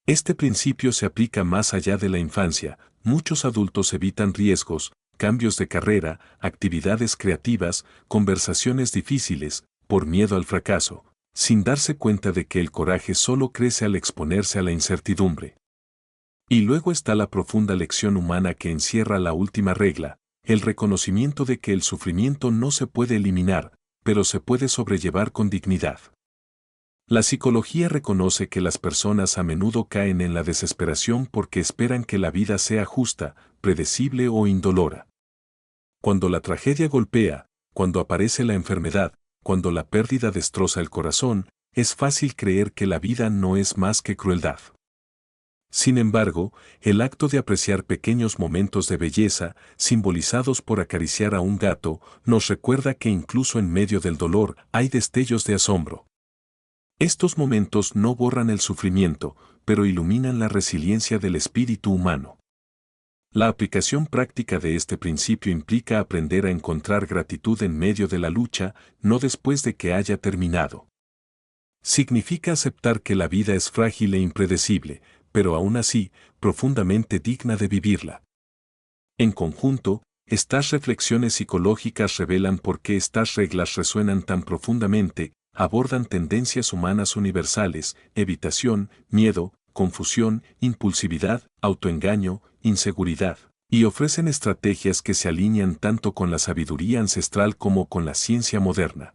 Este principio se aplica más allá de la infancia. Muchos adultos evitan riesgos, cambios de carrera, actividades creativas, conversaciones difíciles, por miedo al fracaso, sin darse cuenta de que el coraje solo crece al exponerse a la incertidumbre. Y luego está la profunda lección humana que encierra la última regla: el reconocimiento de que el sufrimiento no se puede eliminar, pero se puede sobrellevar con dignidad. La psicología reconoce que las personas a menudo caen en la desesperación porque esperan que la vida sea justa, predecible o indolora. Cuando la tragedia golpea, cuando aparece la enfermedad, cuando la pérdida destroza el corazón, es fácil creer que la vida no es más que crueldad. Sin embargo, el acto de apreciar pequeños momentos de belleza, simbolizados por acariciar a un gato, nos recuerda que incluso en medio del dolor hay destellos de asombro. Estos momentos no borran el sufrimiento, pero iluminan la resiliencia del espíritu humano. La aplicación práctica de este principio implica aprender a encontrar gratitud en medio de la lucha, no después de que haya terminado. Significa aceptar que la vida es frágil e impredecible, pero aún así, profundamente digna de vivirla. En conjunto, estas reflexiones psicológicas revelan por qué estas reglas resuenan tan profundamente, abordan tendencias humanas universales: evitación, miedo, confusión, impulsividad, autoengaño, inseguridad, y ofrecen estrategias que se alinean tanto con la sabiduría ancestral como con la ciencia moderna.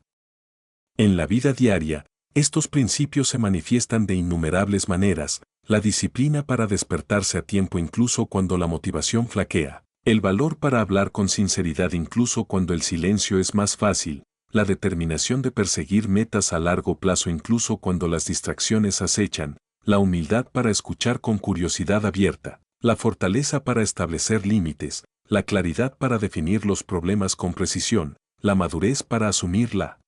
En la vida diaria, estos principios se manifiestan de innumerables maneras: la disciplina para despertarse a tiempo incluso cuando la motivación flaquea, el valor para hablar con sinceridad incluso cuando el silencio es más fácil, la determinación de perseguir metas a largo plazo incluso cuando las distracciones acechan, la humildad para escuchar con curiosidad abierta, la fortaleza para establecer límites, la claridad para definir los problemas con precisión, la madurez para asumir la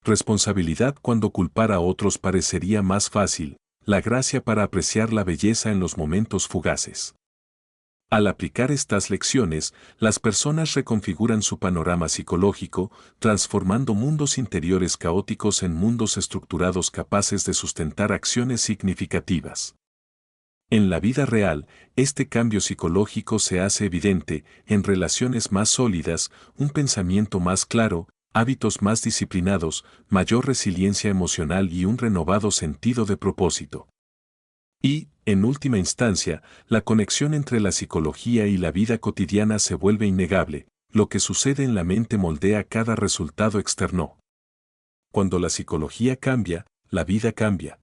responsabilidad cuando culpar a otros parecería más fácil, la gracia para apreciar la belleza en los momentos fugaces. Al aplicar estas lecciones, las personas reconfiguran su panorama psicológico, transformando mundos interiores caóticos en mundos estructurados capaces de sustentar acciones significativas. En la vida real, este cambio psicológico se hace evidente en relaciones más sólidas, un pensamiento más claro, hábitos más disciplinados, mayor resiliencia emocional y un renovado sentido de propósito. Y, en última instancia, la conexión entre la psicología y la vida cotidiana se vuelve innegable: lo que sucede en la mente moldea cada resultado externo. Cuando la psicología cambia, la vida cambia.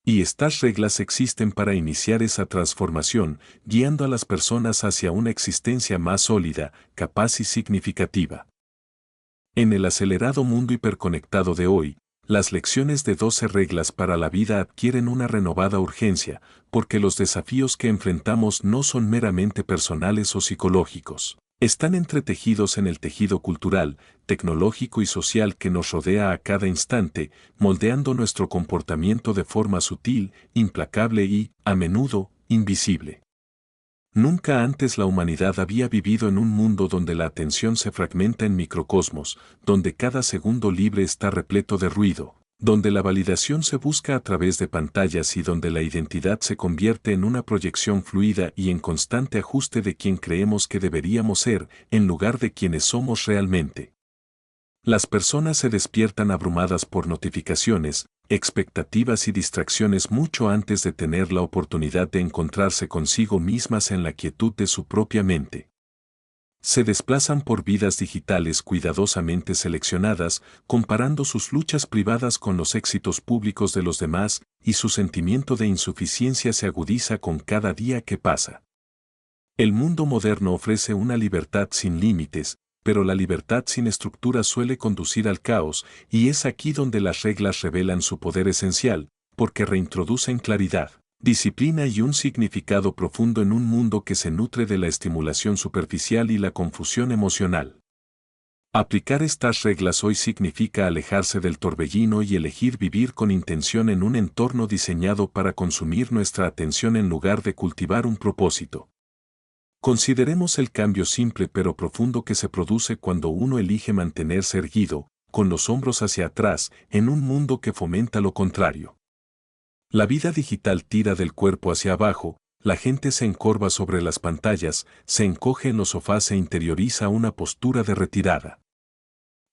Y estas reglas existen para iniciar esa transformación, guiando a las personas hacia una existencia más sólida, capaz y significativa. En el acelerado mundo hiperconectado de hoy, las lecciones de 12 reglas para la vida adquieren una renovada urgencia, porque los desafíos que enfrentamos no son meramente personales o psicológicos. Están entretejidos en el tejido cultural, tecnológico y social que nos rodea a cada instante, moldeando nuestro comportamiento de forma sutil, implacable y, a menudo, invisible. Nunca antes la humanidad había vivido en un mundo donde la atención se fragmenta en microcosmos, donde cada segundo libre está repleto de ruido, donde la validación se busca a través de pantallas y donde la identidad se convierte en una proyección fluida y en constante ajuste de quien creemos que deberíamos ser, en lugar de quienes somos realmente. Las personas se despiertan abrumadas por notificaciones, expectativas y distracciones mucho antes de tener la oportunidad de encontrarse consigo mismas en la quietud de su propia mente. Se desplazan por vidas digitales cuidadosamente seleccionadas, comparando sus luchas privadas con los éxitos públicos de los demás, y su sentimiento de insuficiencia se agudiza con cada día que pasa. El mundo moderno ofrece una libertad sin límites, pero la libertad sin estructura suele conducir al caos, y es aquí donde las reglas revelan su poder esencial, porque reintroducen claridad, disciplina y un significado profundo en un mundo que se nutre de la estimulación superficial y la confusión emocional. Aplicar estas reglas hoy significa alejarse del torbellino y elegir vivir con intención en un entorno diseñado para consumir nuestra atención en lugar de cultivar un propósito. Consideremos el cambio simple pero profundo que se produce cuando uno elige mantenerse erguido, con los hombros hacia atrás, en un mundo que fomenta lo contrario. La vida digital tira del cuerpo hacia abajo, la gente se encorva sobre las pantallas, se encoge en los sofás e interioriza una postura de retirada.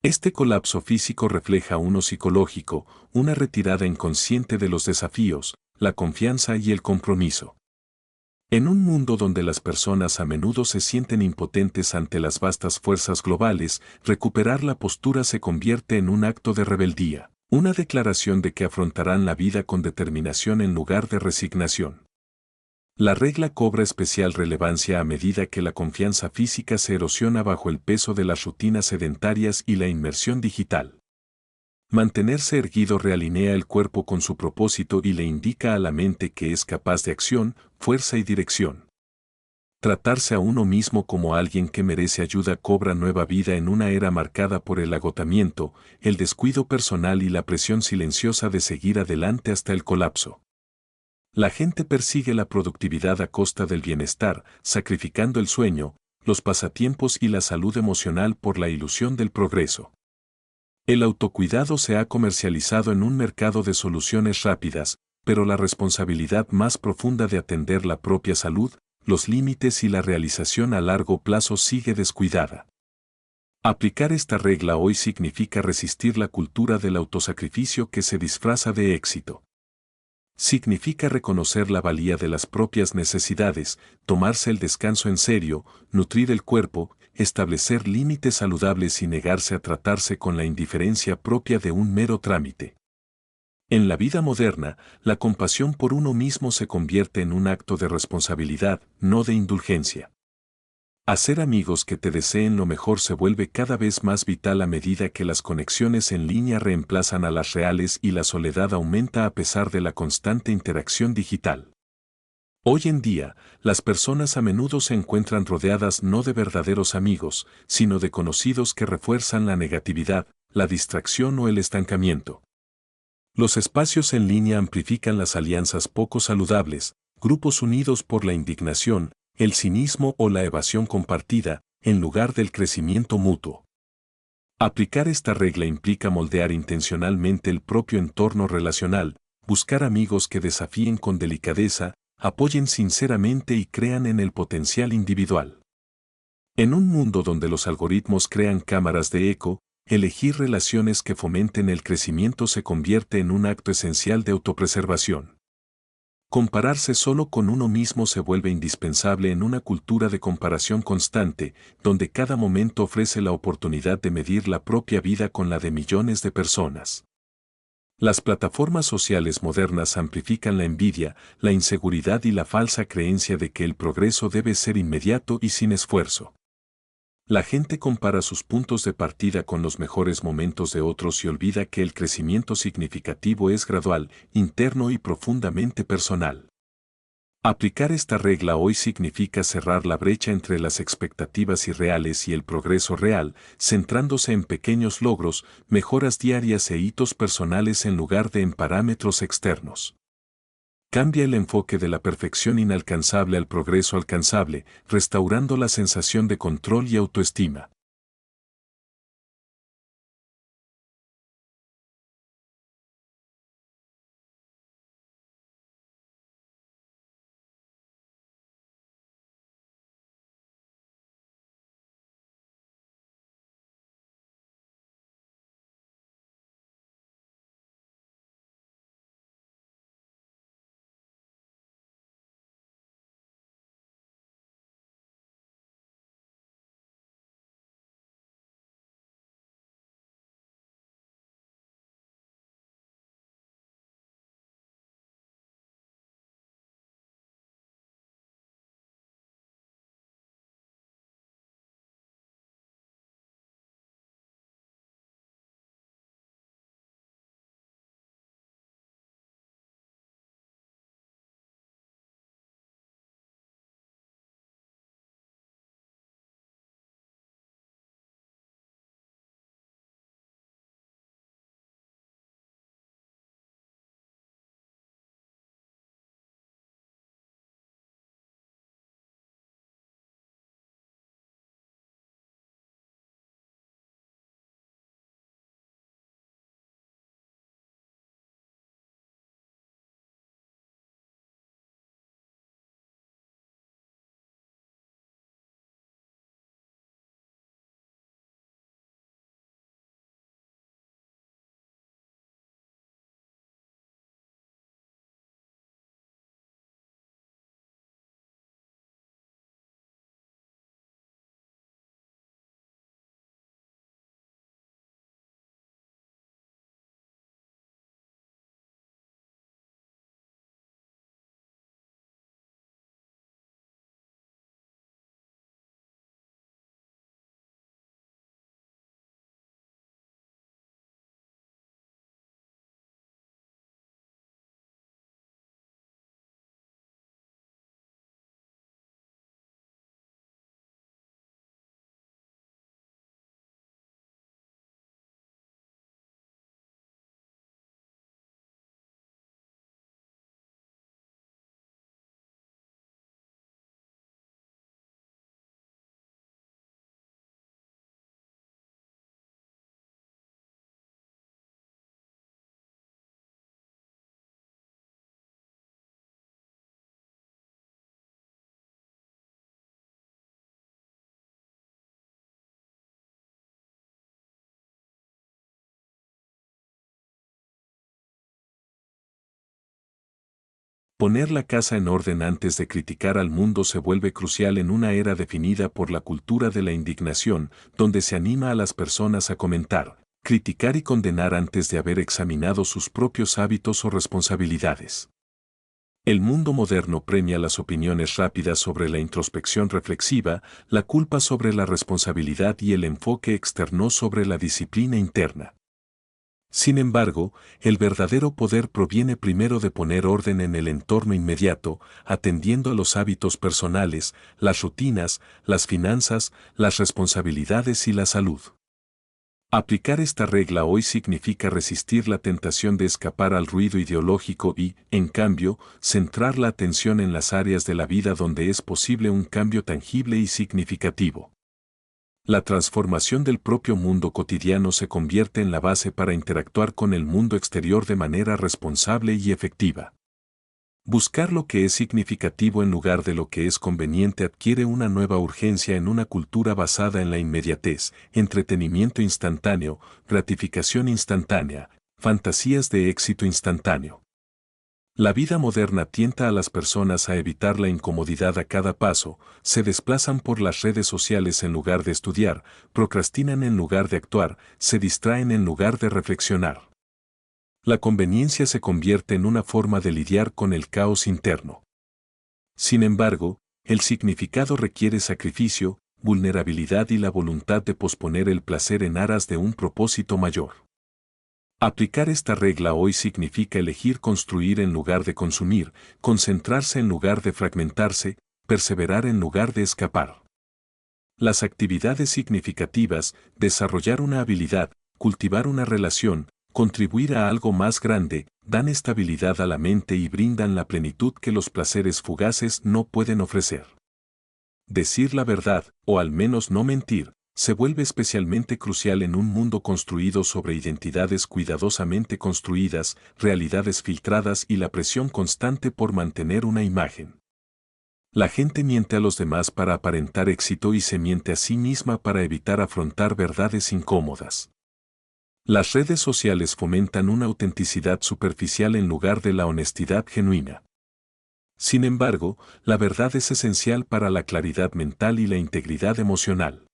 Este colapso físico refleja uno psicológico, una retirada inconsciente de los desafíos, la confianza y el compromiso. En un mundo donde las personas a menudo se sienten impotentes ante las vastas fuerzas globales, recuperar la postura se convierte en un acto de rebeldía, una declaración de que afrontarán la vida con determinación en lugar de resignación. La regla cobra especial relevancia a medida que la confianza física se erosiona bajo el peso de las rutinas sedentarias y la inmersión digital. Mantenerse erguido realinea el cuerpo con su propósito y le indica a la mente que es capaz de acción, fuerza y dirección. Tratarse a uno mismo como alguien que merece ayuda cobra nueva vida en una era marcada por el agotamiento, el descuido personal y la presión silenciosa de seguir adelante hasta el colapso. La gente persigue la productividad a costa del bienestar, sacrificando el sueño, los pasatiempos y la salud emocional por la ilusión del progreso. El autocuidado se ha comercializado en un mercado de soluciones rápidas, pero la responsabilidad más profunda de atender la propia salud, los límites y la realización a largo plazo sigue descuidada. Aplicar esta regla hoy significa resistir la cultura del autosacrificio que se disfraza de éxito. Significa reconocer la valía de las propias necesidades, tomarse el descanso en serio, nutrir el cuerpo, establecer límites saludables y negarse a tratarse con la indiferencia propia de un mero trámite. En la vida moderna, la compasión por uno mismo se convierte en un acto de responsabilidad, no de indulgencia. Hacer amigos que te deseen lo mejor se vuelve cada vez más vital a medida que las conexiones en línea reemplazan a las reales y la soledad aumenta a pesar de la constante interacción digital. Hoy en día, las personas a menudo se encuentran rodeadas no de verdaderos amigos, sino de conocidos que refuerzan la negatividad, la distracción o el estancamiento. Los espacios en línea amplifican las alianzas poco saludables, grupos unidos por la indignación, el cinismo o la evasión compartida, en lugar del crecimiento mutuo. Aplicar esta regla implica moldear intencionalmente el propio entorno relacional, buscar amigos que desafíen con delicadeza, apoyen sinceramente y crean en el potencial individual. En un mundo donde los algoritmos crean cámaras de eco, elegir relaciones que fomenten el crecimiento se convierte en un acto esencial de autopreservación. Compararse solo con uno mismo se vuelve indispensable en una cultura de comparación constante, donde cada momento ofrece la oportunidad de medir la propia vida con la de millones de personas. Las plataformas sociales modernas amplifican la envidia, la inseguridad y la falsa creencia de que el progreso debe ser inmediato y sin esfuerzo. La gente compara sus puntos de partida con los mejores momentos de otros y olvida que el crecimiento significativo es gradual, interno y profundamente personal. Aplicar esta regla hoy significa cerrar la brecha entre las expectativas irreales y el progreso real, centrándose en pequeños logros, mejoras diarias e hitos personales en lugar de en parámetros externos. Cambia el enfoque de la perfección inalcanzable al progreso alcanzable, restaurando la sensación de control y autoestima. Poner la casa en orden antes de criticar al mundo se vuelve crucial en una era definida por la cultura de la indignación, donde se anima a las personas a comentar, criticar y condenar antes de haber examinado sus propios hábitos o responsabilidades. El mundo moderno premia las opiniones rápidas sobre la introspección reflexiva, la culpa sobre la responsabilidad y el enfoque externo sobre la disciplina interna. Sin embargo, el verdadero poder proviene primero de poner orden en el entorno inmediato, atendiendo a los hábitos personales, las rutinas, las finanzas, las responsabilidades y la salud. Aplicar esta regla hoy significa resistir la tentación de escapar al ruido ideológico y, en cambio, centrar la atención en las áreas de la vida donde es posible un cambio tangible y significativo. La transformación del propio mundo cotidiano se convierte en la base para interactuar con el mundo exterior de manera responsable y efectiva. Buscar lo que es significativo en lugar de lo que es conveniente adquiere una nueva urgencia en una cultura basada en la inmediatez, entretenimiento instantáneo, gratificación instantánea, fantasías de éxito instantáneo. La vida moderna tienta a las personas a evitar la incomodidad a cada paso, se desplazan por las redes sociales en lugar de estudiar, procrastinan en lugar de actuar, se distraen en lugar de reflexionar. La conveniencia se convierte en una forma de lidiar con el caos interno. Sin embargo, el significado requiere sacrificio, vulnerabilidad y la voluntad de posponer el placer en aras de un propósito mayor. Aplicar esta regla hoy significa elegir construir en lugar de consumir, concentrarse en lugar de fragmentarse, perseverar en lugar de escapar. Las actividades significativas, desarrollar una habilidad, cultivar una relación, contribuir a algo más grande, dan estabilidad a la mente y brindan la plenitud que los placeres fugaces no pueden ofrecer. Decir la verdad, o al menos no mentir, se vuelve especialmente crucial en un mundo construido sobre identidades cuidadosamente construidas, realidades filtradas y la presión constante por mantener una imagen. La gente miente a los demás para aparentar éxito y se miente a sí misma para evitar afrontar verdades incómodas. Las redes sociales fomentan una autenticidad superficial en lugar de la honestidad genuina. Sin embargo, la verdad es esencial para la claridad mental y la integridad emocional.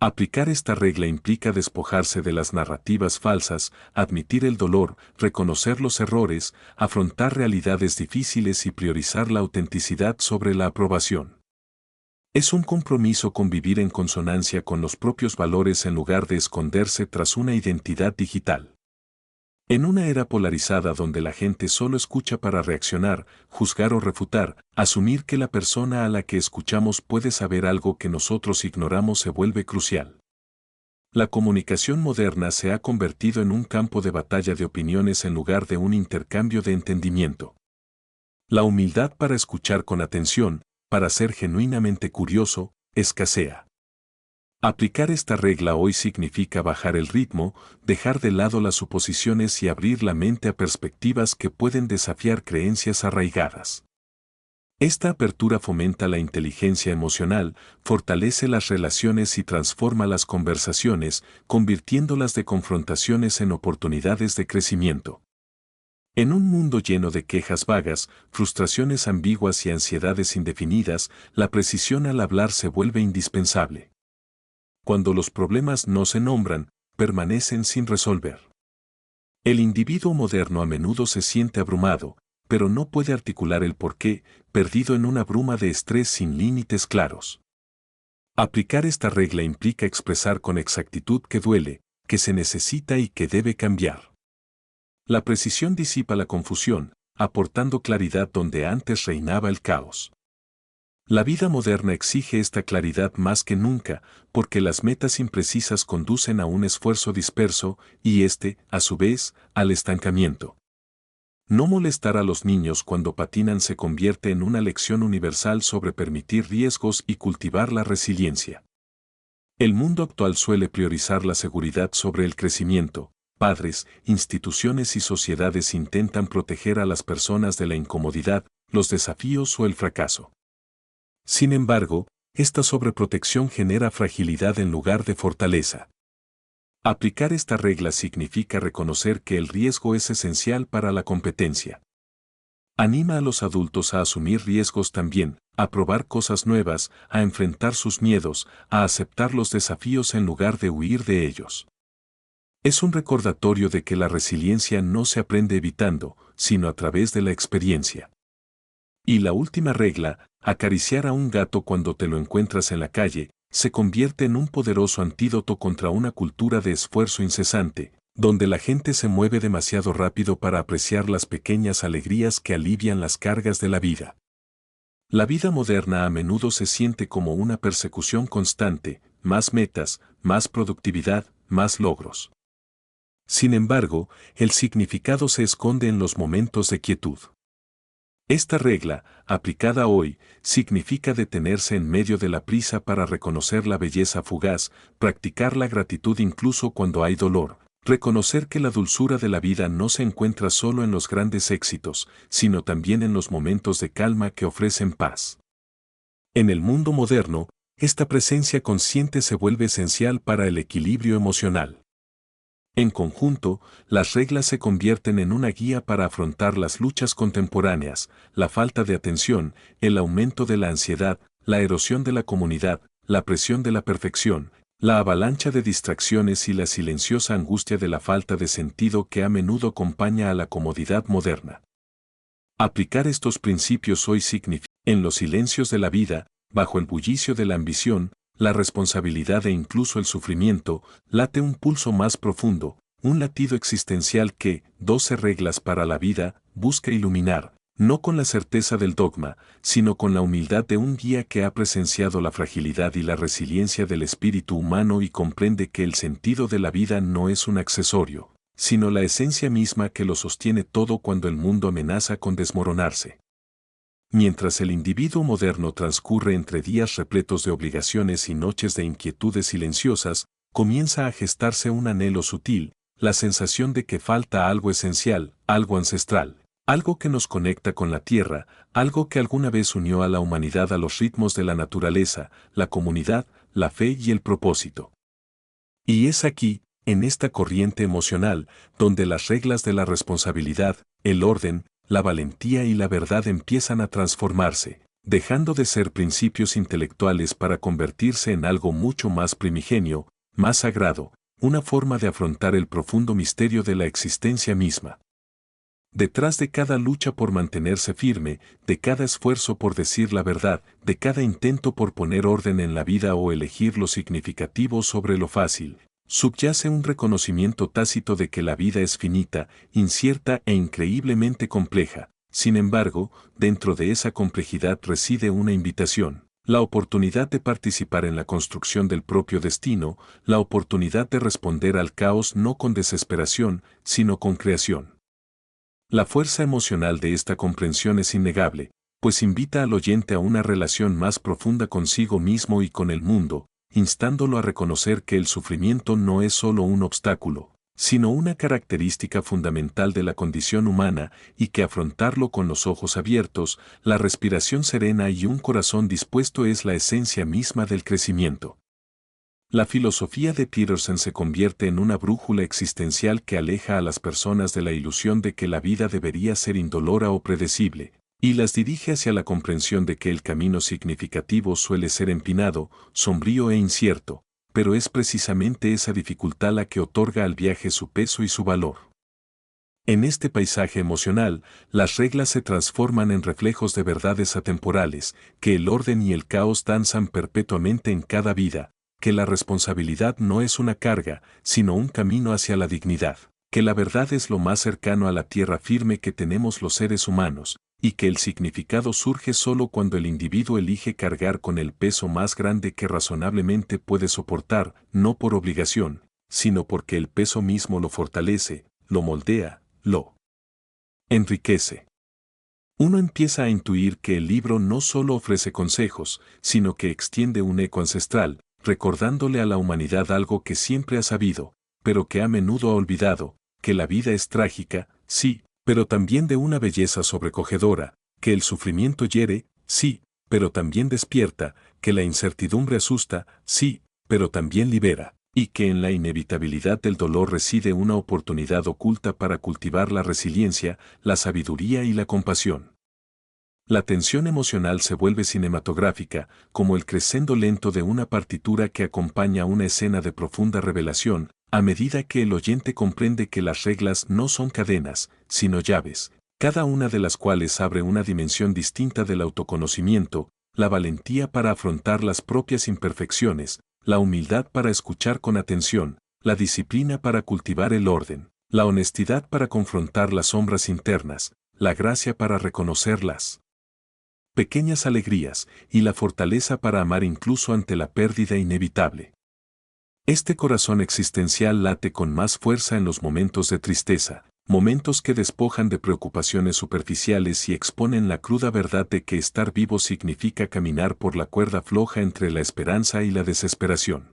Aplicar esta regla implica despojarse de las narrativas falsas, admitir el dolor, reconocer los errores, afrontar realidades difíciles y priorizar la autenticidad sobre la aprobación. Es un compromiso con vivir en consonancia con los propios valores en lugar de esconderse tras una identidad digital. En una era polarizada donde la gente solo escucha para reaccionar, juzgar o refutar, asumir que la persona a la que escuchamos puede saber algo que nosotros ignoramos se vuelve crucial. La comunicación moderna se ha convertido en un campo de batalla de opiniones en lugar de un intercambio de entendimiento. La humildad para escuchar con atención, para ser genuinamente curioso, escasea. Aplicar esta regla hoy significa bajar el ritmo, dejar de lado las suposiciones y abrir la mente a perspectivas que pueden desafiar creencias arraigadas. Esta apertura fomenta la inteligencia emocional, fortalece las relaciones y transforma las conversaciones, convirtiéndolas de confrontaciones en oportunidades de crecimiento. En un mundo lleno de quejas vagas, frustraciones ambiguas y ansiedades indefinidas, la precisión al hablar se vuelve indispensable. Cuando los problemas no se nombran, permanecen sin resolver. El individuo moderno a menudo se siente abrumado, pero no puede articular el porqué, perdido en una bruma de estrés sin límites claros. Aplicar esta regla implica expresar con exactitud que duele, que se necesita y que debe cambiar. La precisión disipa la confusión, aportando claridad donde antes reinaba el caos. La vida moderna exige esta claridad más que nunca, porque las metas imprecisas conducen a un esfuerzo disperso y a su vez, al estancamiento. No molestar a los niños cuando patinan se convierte en una lección universal sobre permitir riesgos y cultivar la resiliencia. El mundo actual suele priorizar la seguridad sobre el crecimiento. Padres, instituciones y sociedades intentan proteger a las personas de la incomodidad, los desafíos o el fracaso. Sin embargo, esta sobreprotección genera fragilidad en lugar de fortaleza. Aplicar esta regla significa reconocer que el riesgo es esencial para la competencia. Anima a los adultos a asumir riesgos también, a probar cosas nuevas, a enfrentar sus miedos, a aceptar los desafíos en lugar de huir de ellos. Es un recordatorio de que la resiliencia no se aprende evitando, sino a través de la experiencia. Y la última regla, acariciar a un gato cuando te lo encuentras en la calle, se convierte en un poderoso antídoto contra una cultura de esfuerzo incesante, donde la gente se mueve demasiado rápido para apreciar las pequeñas alegrías que alivian las cargas de la vida. La vida moderna a menudo se siente como una persecución constante, más metas, más productividad, más logros. Sin embargo, el significado se esconde en los momentos de quietud. Esta regla, aplicada hoy, significa detenerse en medio de la prisa para reconocer la belleza fugaz, practicar la gratitud incluso cuando hay dolor, reconocer que la dulzura de la vida no se encuentra solo en los grandes éxitos, sino también en los momentos de calma que ofrecen paz. En el mundo moderno, esta presencia consciente se vuelve esencial para el equilibrio emocional. En conjunto, las reglas se convierten en una guía para afrontar las luchas contemporáneas, la falta de atención, el aumento de la ansiedad, la erosión de la comunidad, la presión de la perfección, la avalancha de distracciones y la silenciosa angustia de la falta de sentido que a menudo acompaña a la comodidad moderna. Aplicar estos principios hoy significa, en los silencios de la vida, bajo el bullicio de la ambición, la responsabilidad e incluso el sufrimiento, late un pulso más profundo, un latido existencial que, 12 reglas para la vida, busca iluminar, no con la certeza del dogma, sino con la humildad de un guía que ha presenciado la fragilidad y la resiliencia del espíritu humano y comprende que el sentido de la vida no es un accesorio, sino la esencia misma que lo sostiene todo cuando el mundo amenaza con desmoronarse. Mientras el individuo moderno transcurre entre días repletos de obligaciones y noches de inquietudes silenciosas, comienza a gestarse un anhelo sutil, la sensación de que falta algo esencial, algo ancestral, algo que nos conecta con la tierra, algo que alguna vez unió a la humanidad a los ritmos de la naturaleza, la comunidad, la fe y el propósito. Y es aquí, en esta corriente emocional, donde las reglas de la responsabilidad, el orden, la valentía y la verdad empiezan a transformarse, dejando de ser principios intelectuales para convertirse en algo mucho más primigenio, más sagrado, una forma de afrontar el profundo misterio de la existencia misma. Detrás de cada lucha por mantenerse firme, de cada esfuerzo por decir la verdad, de cada intento por poner orden en la vida o elegir lo significativo sobre lo fácil, subyace un reconocimiento tácito de que la vida es finita, incierta e increíblemente compleja. Sin embargo, dentro de esa complejidad reside una invitación, la oportunidad de participar en la construcción del propio destino, la oportunidad de responder al caos no con desesperación, sino con creación. La fuerza emocional de esta comprensión es innegable, pues invita al oyente a una relación más profunda consigo mismo y con el mundo, instándolo a reconocer que el sufrimiento no es solo un obstáculo, sino una característica fundamental de la condición humana y que afrontarlo con los ojos abiertos, la respiración serena y un corazón dispuesto es la esencia misma del crecimiento. La filosofía de Peterson se convierte en una brújula existencial que aleja a las personas de la ilusión de que la vida debería ser indolora o predecible, y las dirige hacia la comprensión de que el camino significativo suele ser empinado, sombrío e incierto, pero es precisamente esa dificultad la que otorga al viaje su peso y su valor. En este paisaje emocional, las reglas se transforman en reflejos de verdades atemporales, que el orden y el caos danzan perpetuamente en cada vida, que la responsabilidad no es una carga, sino un camino hacia la dignidad, que la verdad es lo más cercano a la tierra firme que tenemos los seres humanos, y que el significado surge solo cuando el individuo elige cargar con el peso más grande que razonablemente puede soportar, no por obligación, sino porque el peso mismo lo fortalece, lo moldea, lo enriquece. Uno empieza a intuir que el libro no solo ofrece consejos, sino que extiende un eco ancestral, recordándole a la humanidad algo que siempre ha sabido, pero que a menudo ha olvidado, que la vida es trágica, sí, pero también de una belleza sobrecogedora, que el sufrimiento hiere, sí, pero también despierta, que la incertidumbre asusta, sí, pero también libera, y que en la inevitabilidad del dolor reside una oportunidad oculta para cultivar la resiliencia, la sabiduría y la compasión. La tensión emocional se vuelve cinematográfica, como el crescendo lento de una partitura que acompaña una escena de profunda revelación, a medida que el oyente comprende que las reglas no son cadenas, sino llaves, cada una de las cuales abre una dimensión distinta del autoconocimiento, la valentía para afrontar las propias imperfecciones, la humildad para escuchar con atención, la disciplina para cultivar el orden, la honestidad para confrontar las sombras internas, la gracia para reconocerlas pequeñas alegrías y la fortaleza para amar incluso ante la pérdida inevitable. Este corazón existencial late con más fuerza en los momentos de tristeza, momentos que despojan de preocupaciones superficiales y exponen la cruda verdad de que estar vivo significa caminar por la cuerda floja entre la esperanza y la desesperación.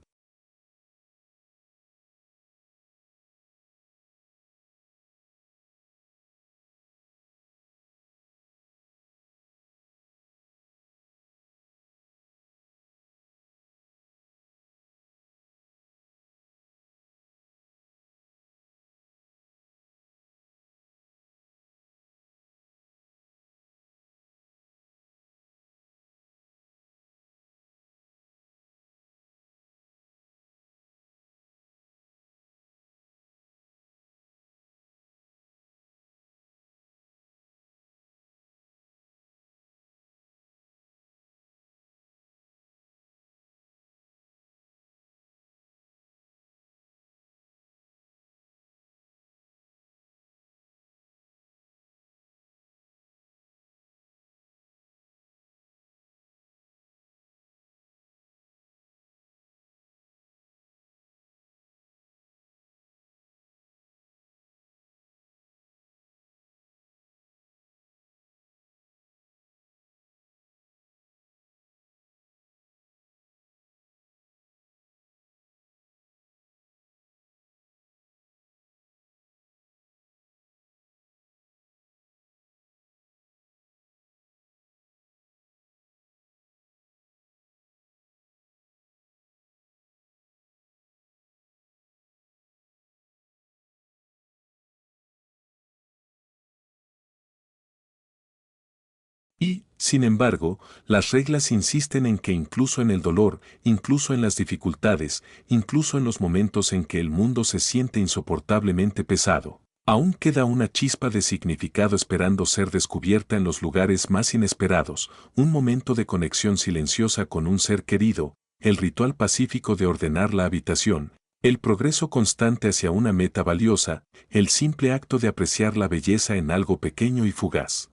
Y, sin embargo, las reglas insisten en que incluso en el dolor, incluso en las dificultades, incluso en los momentos en que el mundo se siente insoportablemente pesado, aún queda una chispa de significado esperando ser descubierta en los lugares más inesperados, un momento de conexión silenciosa con un ser querido, el ritual pacífico de ordenar la habitación, el progreso constante hacia una meta valiosa, el simple acto de apreciar la belleza en algo pequeño y fugaz.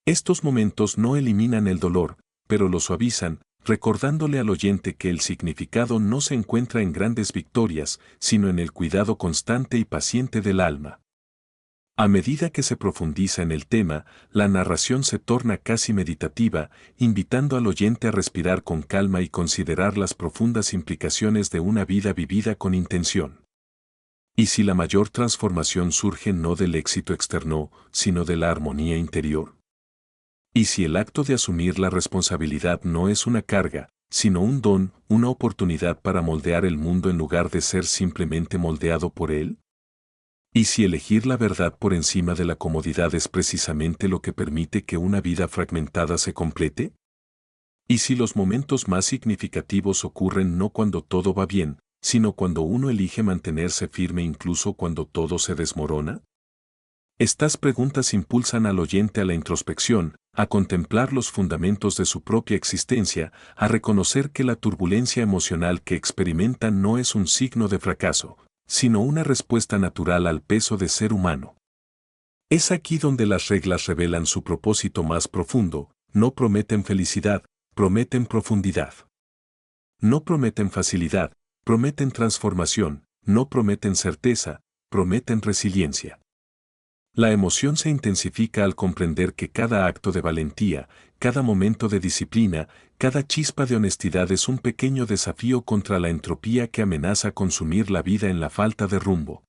Estos momentos no eliminan el dolor, pero lo suavizan, recordándole al oyente que el significado no se encuentra en grandes victorias, sino en el cuidado constante y paciente del alma. A medida que se profundiza en el tema, la narración se torna casi meditativa, invitando al oyente a respirar con calma y considerar las profundas implicaciones de una vida vivida con intención. ¿Y si la mayor transformación surge no del éxito externo, sino de la armonía interior? ¿Y si el acto de asumir la responsabilidad no es una carga, sino un don, una oportunidad para moldear el mundo en lugar de ser simplemente moldeado por él? ¿Y si elegir la verdad por encima de la comodidad es precisamente lo que permite que una vida fragmentada se complete? ¿Y si los momentos más significativos ocurren no cuando todo va bien, sino cuando uno elige mantenerse firme incluso cuando todo se desmorona? Estas preguntas impulsan al oyente a la introspección, a contemplar los fundamentos de su propia existencia, a reconocer que la turbulencia emocional que experimenta no es un signo de fracaso, sino una respuesta natural al peso de ser humano. Es aquí donde las reglas revelan su propósito más profundo, no prometen felicidad, prometen profundidad. No prometen facilidad, prometen transformación, no prometen certeza, prometen resiliencia. La emoción se intensifica al comprender que cada acto de valentía, cada momento de disciplina, cada chispa de honestidad es un pequeño desafío contra la entropía que amenaza consumir la vida en la falta de rumbo.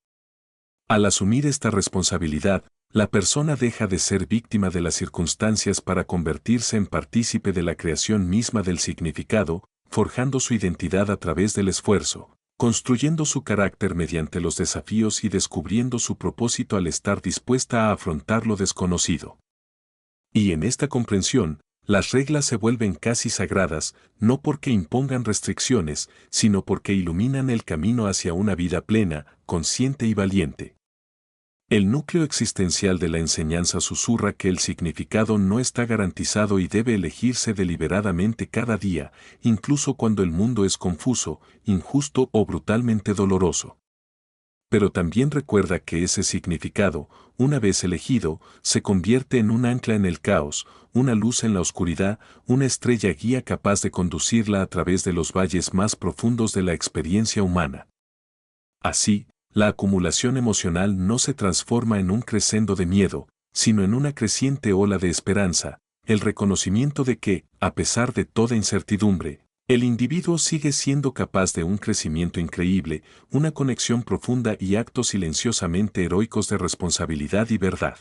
Al asumir esta responsabilidad, la persona deja de ser víctima de las circunstancias para convertirse en partícipe de la creación misma del significado, forjando su identidad a través del esfuerzo, construyendo su carácter mediante los desafíos y descubriendo su propósito al estar dispuesta a afrontar lo desconocido. Y en esta comprensión, las reglas se vuelven casi sagradas, no porque impongan restricciones, sino porque iluminan el camino hacia una vida plena, consciente y valiente. El núcleo existencial de la enseñanza susurra que el significado no está garantizado y debe elegirse deliberadamente cada día, incluso cuando el mundo es confuso, injusto o brutalmente doloroso. Pero también recuerda que ese significado, una vez elegido, se convierte en un ancla en el caos, una luz en la oscuridad, una estrella guía capaz de conducirla a través de los valles más profundos de la experiencia humana. Así, la acumulación emocional no se transforma en un crescendo de miedo, sino en una creciente ola de esperanza, el reconocimiento de que, a pesar de toda incertidumbre, el individuo sigue siendo capaz de un crecimiento increíble, una conexión profunda y actos silenciosamente heroicos de responsabilidad y verdad.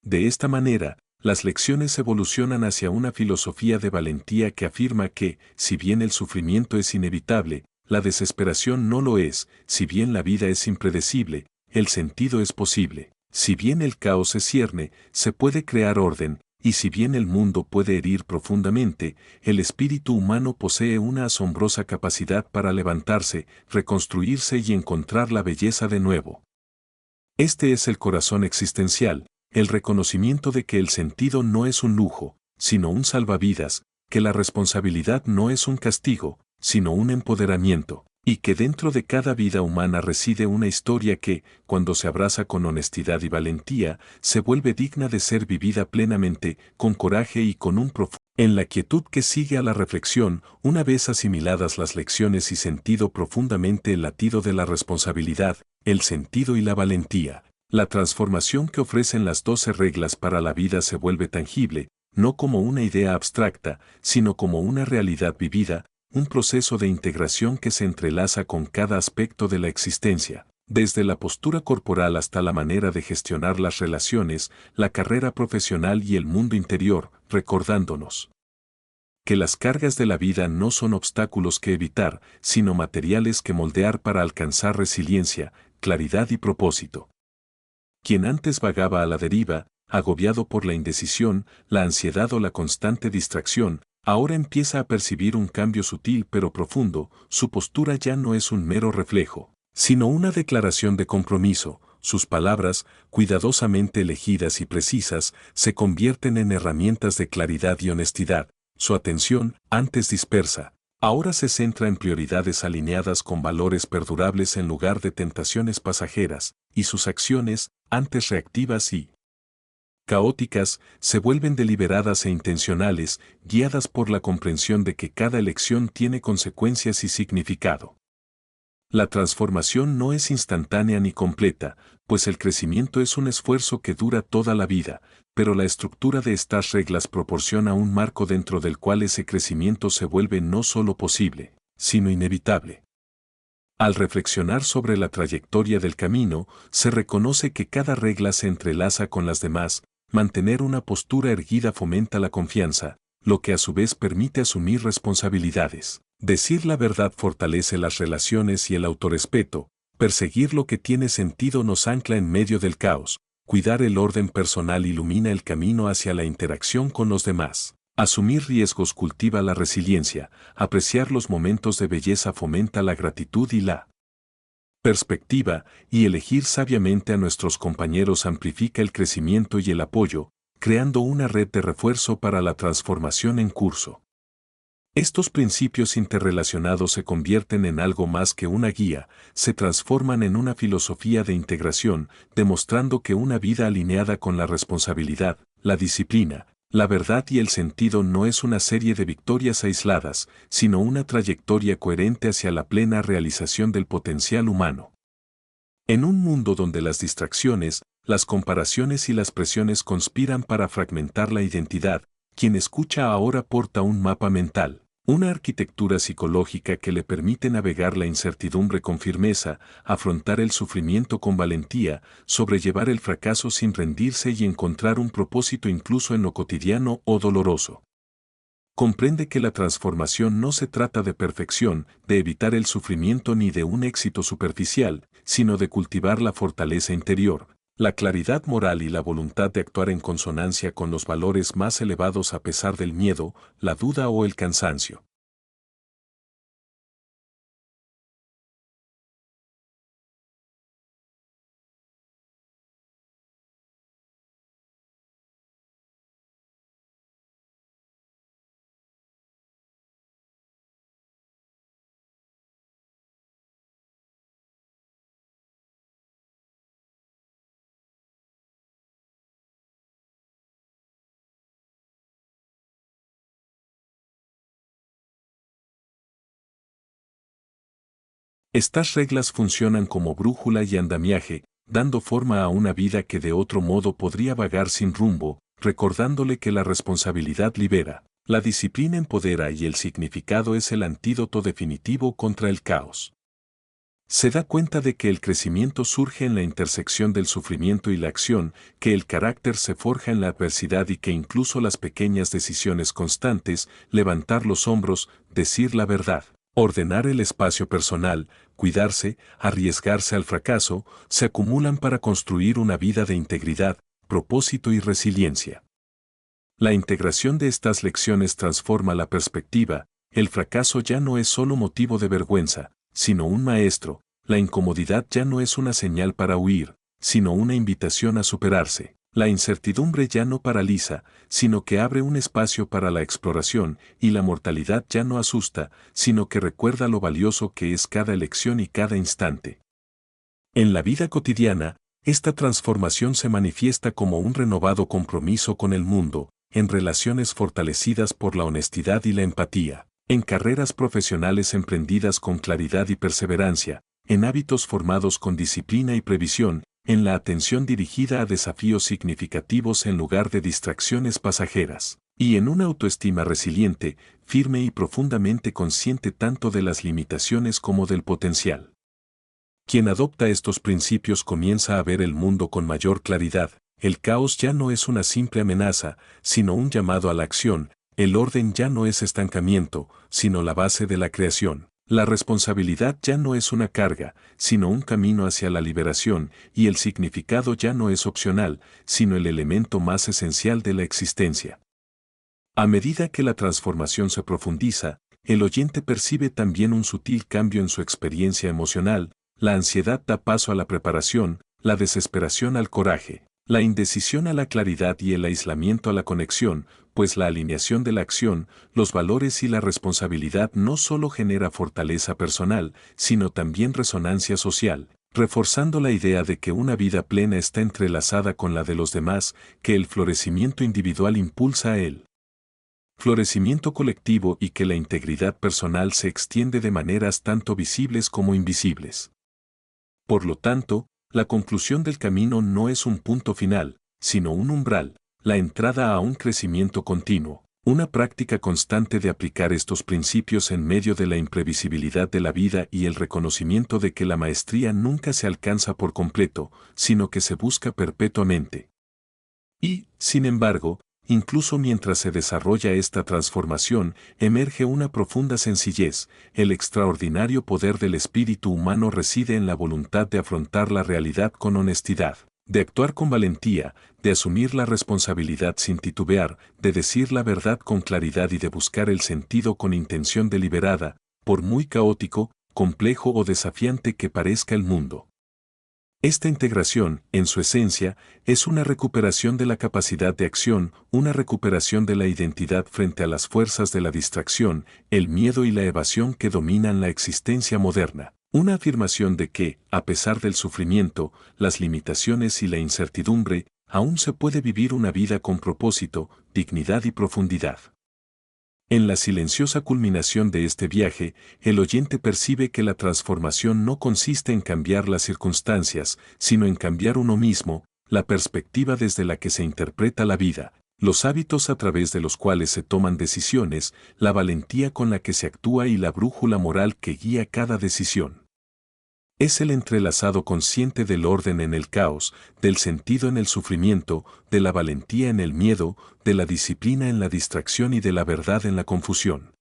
De esta manera, las lecciones evolucionan hacia una filosofía de valentía que afirma que, si bien el sufrimiento es inevitable, la desesperación no lo es, si bien la vida es impredecible, el sentido es posible, si bien el caos se cierne, se puede crear orden, y si bien el mundo puede herir profundamente, el espíritu humano posee una asombrosa capacidad para levantarse, reconstruirse y encontrar la belleza de nuevo. Este es el corazón existencial, el reconocimiento de que el sentido no es un lujo, sino un salvavidas, que la responsabilidad no es un castigo, sino un empoderamiento, y que dentro de cada vida humana reside una historia que, cuando se abraza con honestidad y valentía, se vuelve digna de ser vivida plenamente, con coraje y con un profundo. En la quietud que sigue a la reflexión, una vez asimiladas las lecciones y sentido profundamente el latido de la responsabilidad, el sentido y la valentía, la transformación que ofrecen las 12 reglas para la vida se vuelve tangible, no como una idea abstracta, sino como una realidad vivida, un proceso de integración que se entrelaza con cada aspecto de la existencia, desde la postura corporal hasta la manera de gestionar las relaciones, la carrera profesional y el mundo interior, recordándonos que las cargas de la vida no son obstáculos que evitar, sino materiales que moldear para alcanzar resiliencia, claridad y propósito. Quien antes vagaba a la deriva, agobiado por la indecisión, la ansiedad o la constante distracción, ahora empieza a percibir un cambio sutil pero profundo, su postura ya no es un mero reflejo, sino una declaración de compromiso, sus palabras, cuidadosamente elegidas y precisas, se convierten en herramientas de claridad y honestidad, su atención, antes dispersa, ahora se centra en prioridades alineadas con valores perdurables en lugar de tentaciones pasajeras, y sus acciones, antes reactivas y caóticas, se vuelven deliberadas e intencionales, guiadas por la comprensión de que cada elección tiene consecuencias y significado. La transformación no es instantánea ni completa, pues el crecimiento es un esfuerzo que dura toda la vida, pero la estructura de estas reglas proporciona un marco dentro del cual ese crecimiento se vuelve no solo posible, sino inevitable. Al reflexionar sobre la trayectoria del camino, se reconoce que cada regla se entrelaza con las demás. Mantener una postura erguida fomenta la confianza, lo que a su vez permite asumir responsabilidades. Decir la verdad fortalece las relaciones y el autorrespeto. Perseguir lo que tiene sentido nos ancla en medio del caos. Cuidar el orden personal ilumina el camino hacia la interacción con los demás. Asumir riesgos cultiva la resiliencia. Apreciar los momentos de belleza fomenta la gratitud y la perspectiva, y elegir sabiamente a nuestros compañeros amplifica el crecimiento y el apoyo, creando una red de refuerzo para la transformación en curso. Estos principios interrelacionados se convierten en algo más que una guía, se transforman en una filosofía de integración, demostrando que una vida alineada con la responsabilidad, la disciplina, la verdad y el sentido no es una serie de victorias aisladas, sino una trayectoria coherente hacia la plena realización del potencial humano. En un mundo donde las distracciones, las comparaciones y las presiones conspiran para fragmentar la identidad, quien escucha ahora porta un mapa mental, una arquitectura psicológica que le permite navegar la incertidumbre con firmeza, afrontar el sufrimiento con valentía, sobrellevar el fracaso sin rendirse y encontrar un propósito incluso en lo cotidiano o doloroso. comprende que la transformación no se trata de perfección, de evitar el sufrimiento ni de un éxito superficial, sino de cultivar la fortaleza interior, la claridad moral y la voluntad de actuar en consonancia con los valores más elevados a pesar del miedo, la duda o el cansancio. Estas reglas funcionan como brújula y andamiaje, dando forma a una vida que de otro modo podría vagar sin rumbo, recordándole que la responsabilidad libera, la disciplina empodera y el significado es el antídoto definitivo contra el caos. Se da cuenta de que el crecimiento surge en la intersección del sufrimiento y la acción, que el carácter se forja en la adversidad y que incluso las pequeñas decisiones constantes, levantar los hombros, decir la verdad, ordenar el espacio personal, cuidarse, arriesgarse al fracaso, se acumulan para construir una vida de integridad, propósito y resiliencia. La integración de estas lecciones transforma la perspectiva, el fracaso ya no es solo motivo de vergüenza, sino un maestro, la incomodidad ya no es una señal para huir, sino una invitación a superarse, la incertidumbre ya no paraliza, sino que abre un espacio para la exploración, y la mortalidad ya no asusta, sino que recuerda lo valioso que es cada elección y cada instante. En la vida cotidiana, esta transformación se manifiesta como un renovado compromiso con el mundo, en relaciones fortalecidas por la honestidad y la empatía, en carreras profesionales emprendidas con claridad y perseverancia, en hábitos formados con disciplina y previsión, en la atención dirigida a desafíos significativos en lugar de distracciones pasajeras, y en una autoestima resiliente, firme y profundamente consciente tanto de las limitaciones como del potencial. Quien adopta estos principios comienza a ver el mundo con mayor claridad, el caos ya no es una simple amenaza, sino un llamado a la acción, el orden ya no es estancamiento, sino la base de la creación. La responsabilidad ya no es una carga, sino un camino hacia la liberación, y el significado ya no es opcional, sino el elemento más esencial de la existencia. A medida que la transformación se profundiza, el oyente percibe también un sutil cambio en su experiencia emocional, la ansiedad da paso a la preparación, la desesperación al coraje, la indecisión a la claridad y el aislamiento a la conexión, pues la alineación de la acción, los valores y la responsabilidad no solo genera fortaleza personal, sino también resonancia social, reforzando la idea de que una vida plena está entrelazada con la de los demás, que el florecimiento individual impulsa a él. Florecimiento colectivo y que la integridad personal se extiende de maneras tanto visibles como invisibles. Por lo tanto, la conclusión del camino no es un punto final, sino un umbral, la entrada a un crecimiento continuo, una práctica constante de aplicar estos principios en medio de la imprevisibilidad de la vida y el reconocimiento de que la maestría nunca se alcanza por completo, sino que se busca perpetuamente. Y, sin embargo, incluso mientras se desarrolla esta transformación, emerge una profunda sencillez, el extraordinario poder del espíritu humano reside en la voluntad de afrontar la realidad con honestidad, de actuar con valentía, de asumir la responsabilidad sin titubear, de decir la verdad con claridad y de buscar el sentido con intención deliberada, por muy caótico, complejo o desafiante que parezca el mundo. Esta integración, en su esencia, es una recuperación de la capacidad de acción, una recuperación de la identidad frente a las fuerzas de la distracción, el miedo y la evasión que dominan la existencia moderna. Una afirmación de que, a pesar del sufrimiento, las limitaciones y la incertidumbre, aún se puede vivir una vida con propósito, dignidad y profundidad. En la silenciosa culminación de este viaje, el oyente percibe que la transformación no consiste en cambiar las circunstancias, sino en cambiar uno mismo, la perspectiva desde la que se interpreta la vida, los hábitos a través de los cuales se toman decisiones, la valentía con la que se actúa y la brújula moral que guía cada decisión. Es el entrelazado consciente del orden en el caos, del sentido en el sufrimiento, de la valentía en el miedo, de la disciplina en la distracción y de la verdad en la confusión.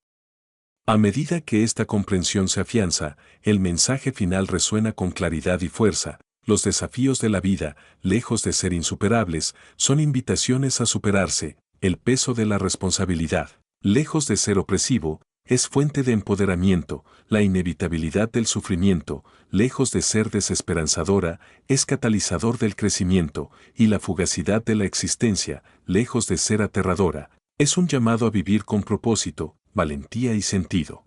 A medida que esta comprensión se afianza, el mensaje final resuena con claridad y fuerza. Los desafíos de la vida, lejos de ser insuperables, son invitaciones a superarse. El peso de la responsabilidad, lejos de ser opresivo, es fuente de empoderamiento. La inevitabilidad del sufrimiento, lejos de ser desesperanzadora, es catalizador del crecimiento. Y la fugacidad de la existencia, lejos de ser aterradora, es un llamado a vivir con propósito, valentía y sentido.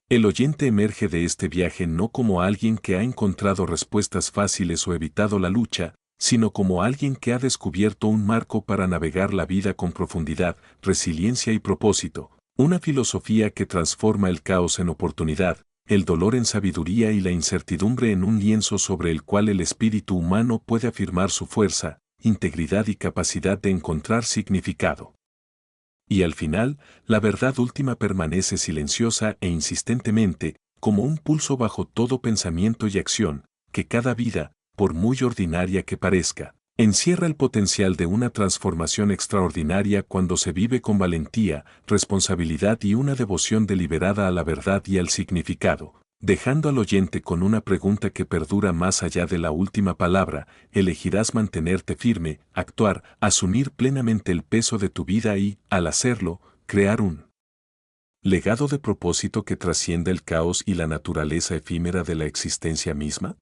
El oyente emerge de este viaje no como alguien que ha encontrado respuestas fáciles o evitado la lucha, sino como alguien que ha descubierto un marco para navegar la vida con profundidad, resiliencia y propósito, una filosofía que transforma el caos en oportunidad, el dolor en sabiduría y la incertidumbre en un lienzo sobre el cual el espíritu humano puede afirmar su fuerza, integridad y capacidad de encontrar significado. Y al final, la verdad última permanece silenciosa e insistentemente, como un pulso bajo todo pensamiento y acción, que cada vida, por muy ordinaria que parezca, encierra el potencial de una transformación extraordinaria cuando se vive con valentía, responsabilidad y una devoción deliberada a la verdad y al significado, dejando al oyente con una pregunta que perdura más allá de la última palabra: elegirás mantenerte firme, actuar, asumir plenamente el peso de tu vida y, al hacerlo, crear un legado de propósito que trascienda el caos y la naturaleza efímera de la existencia misma?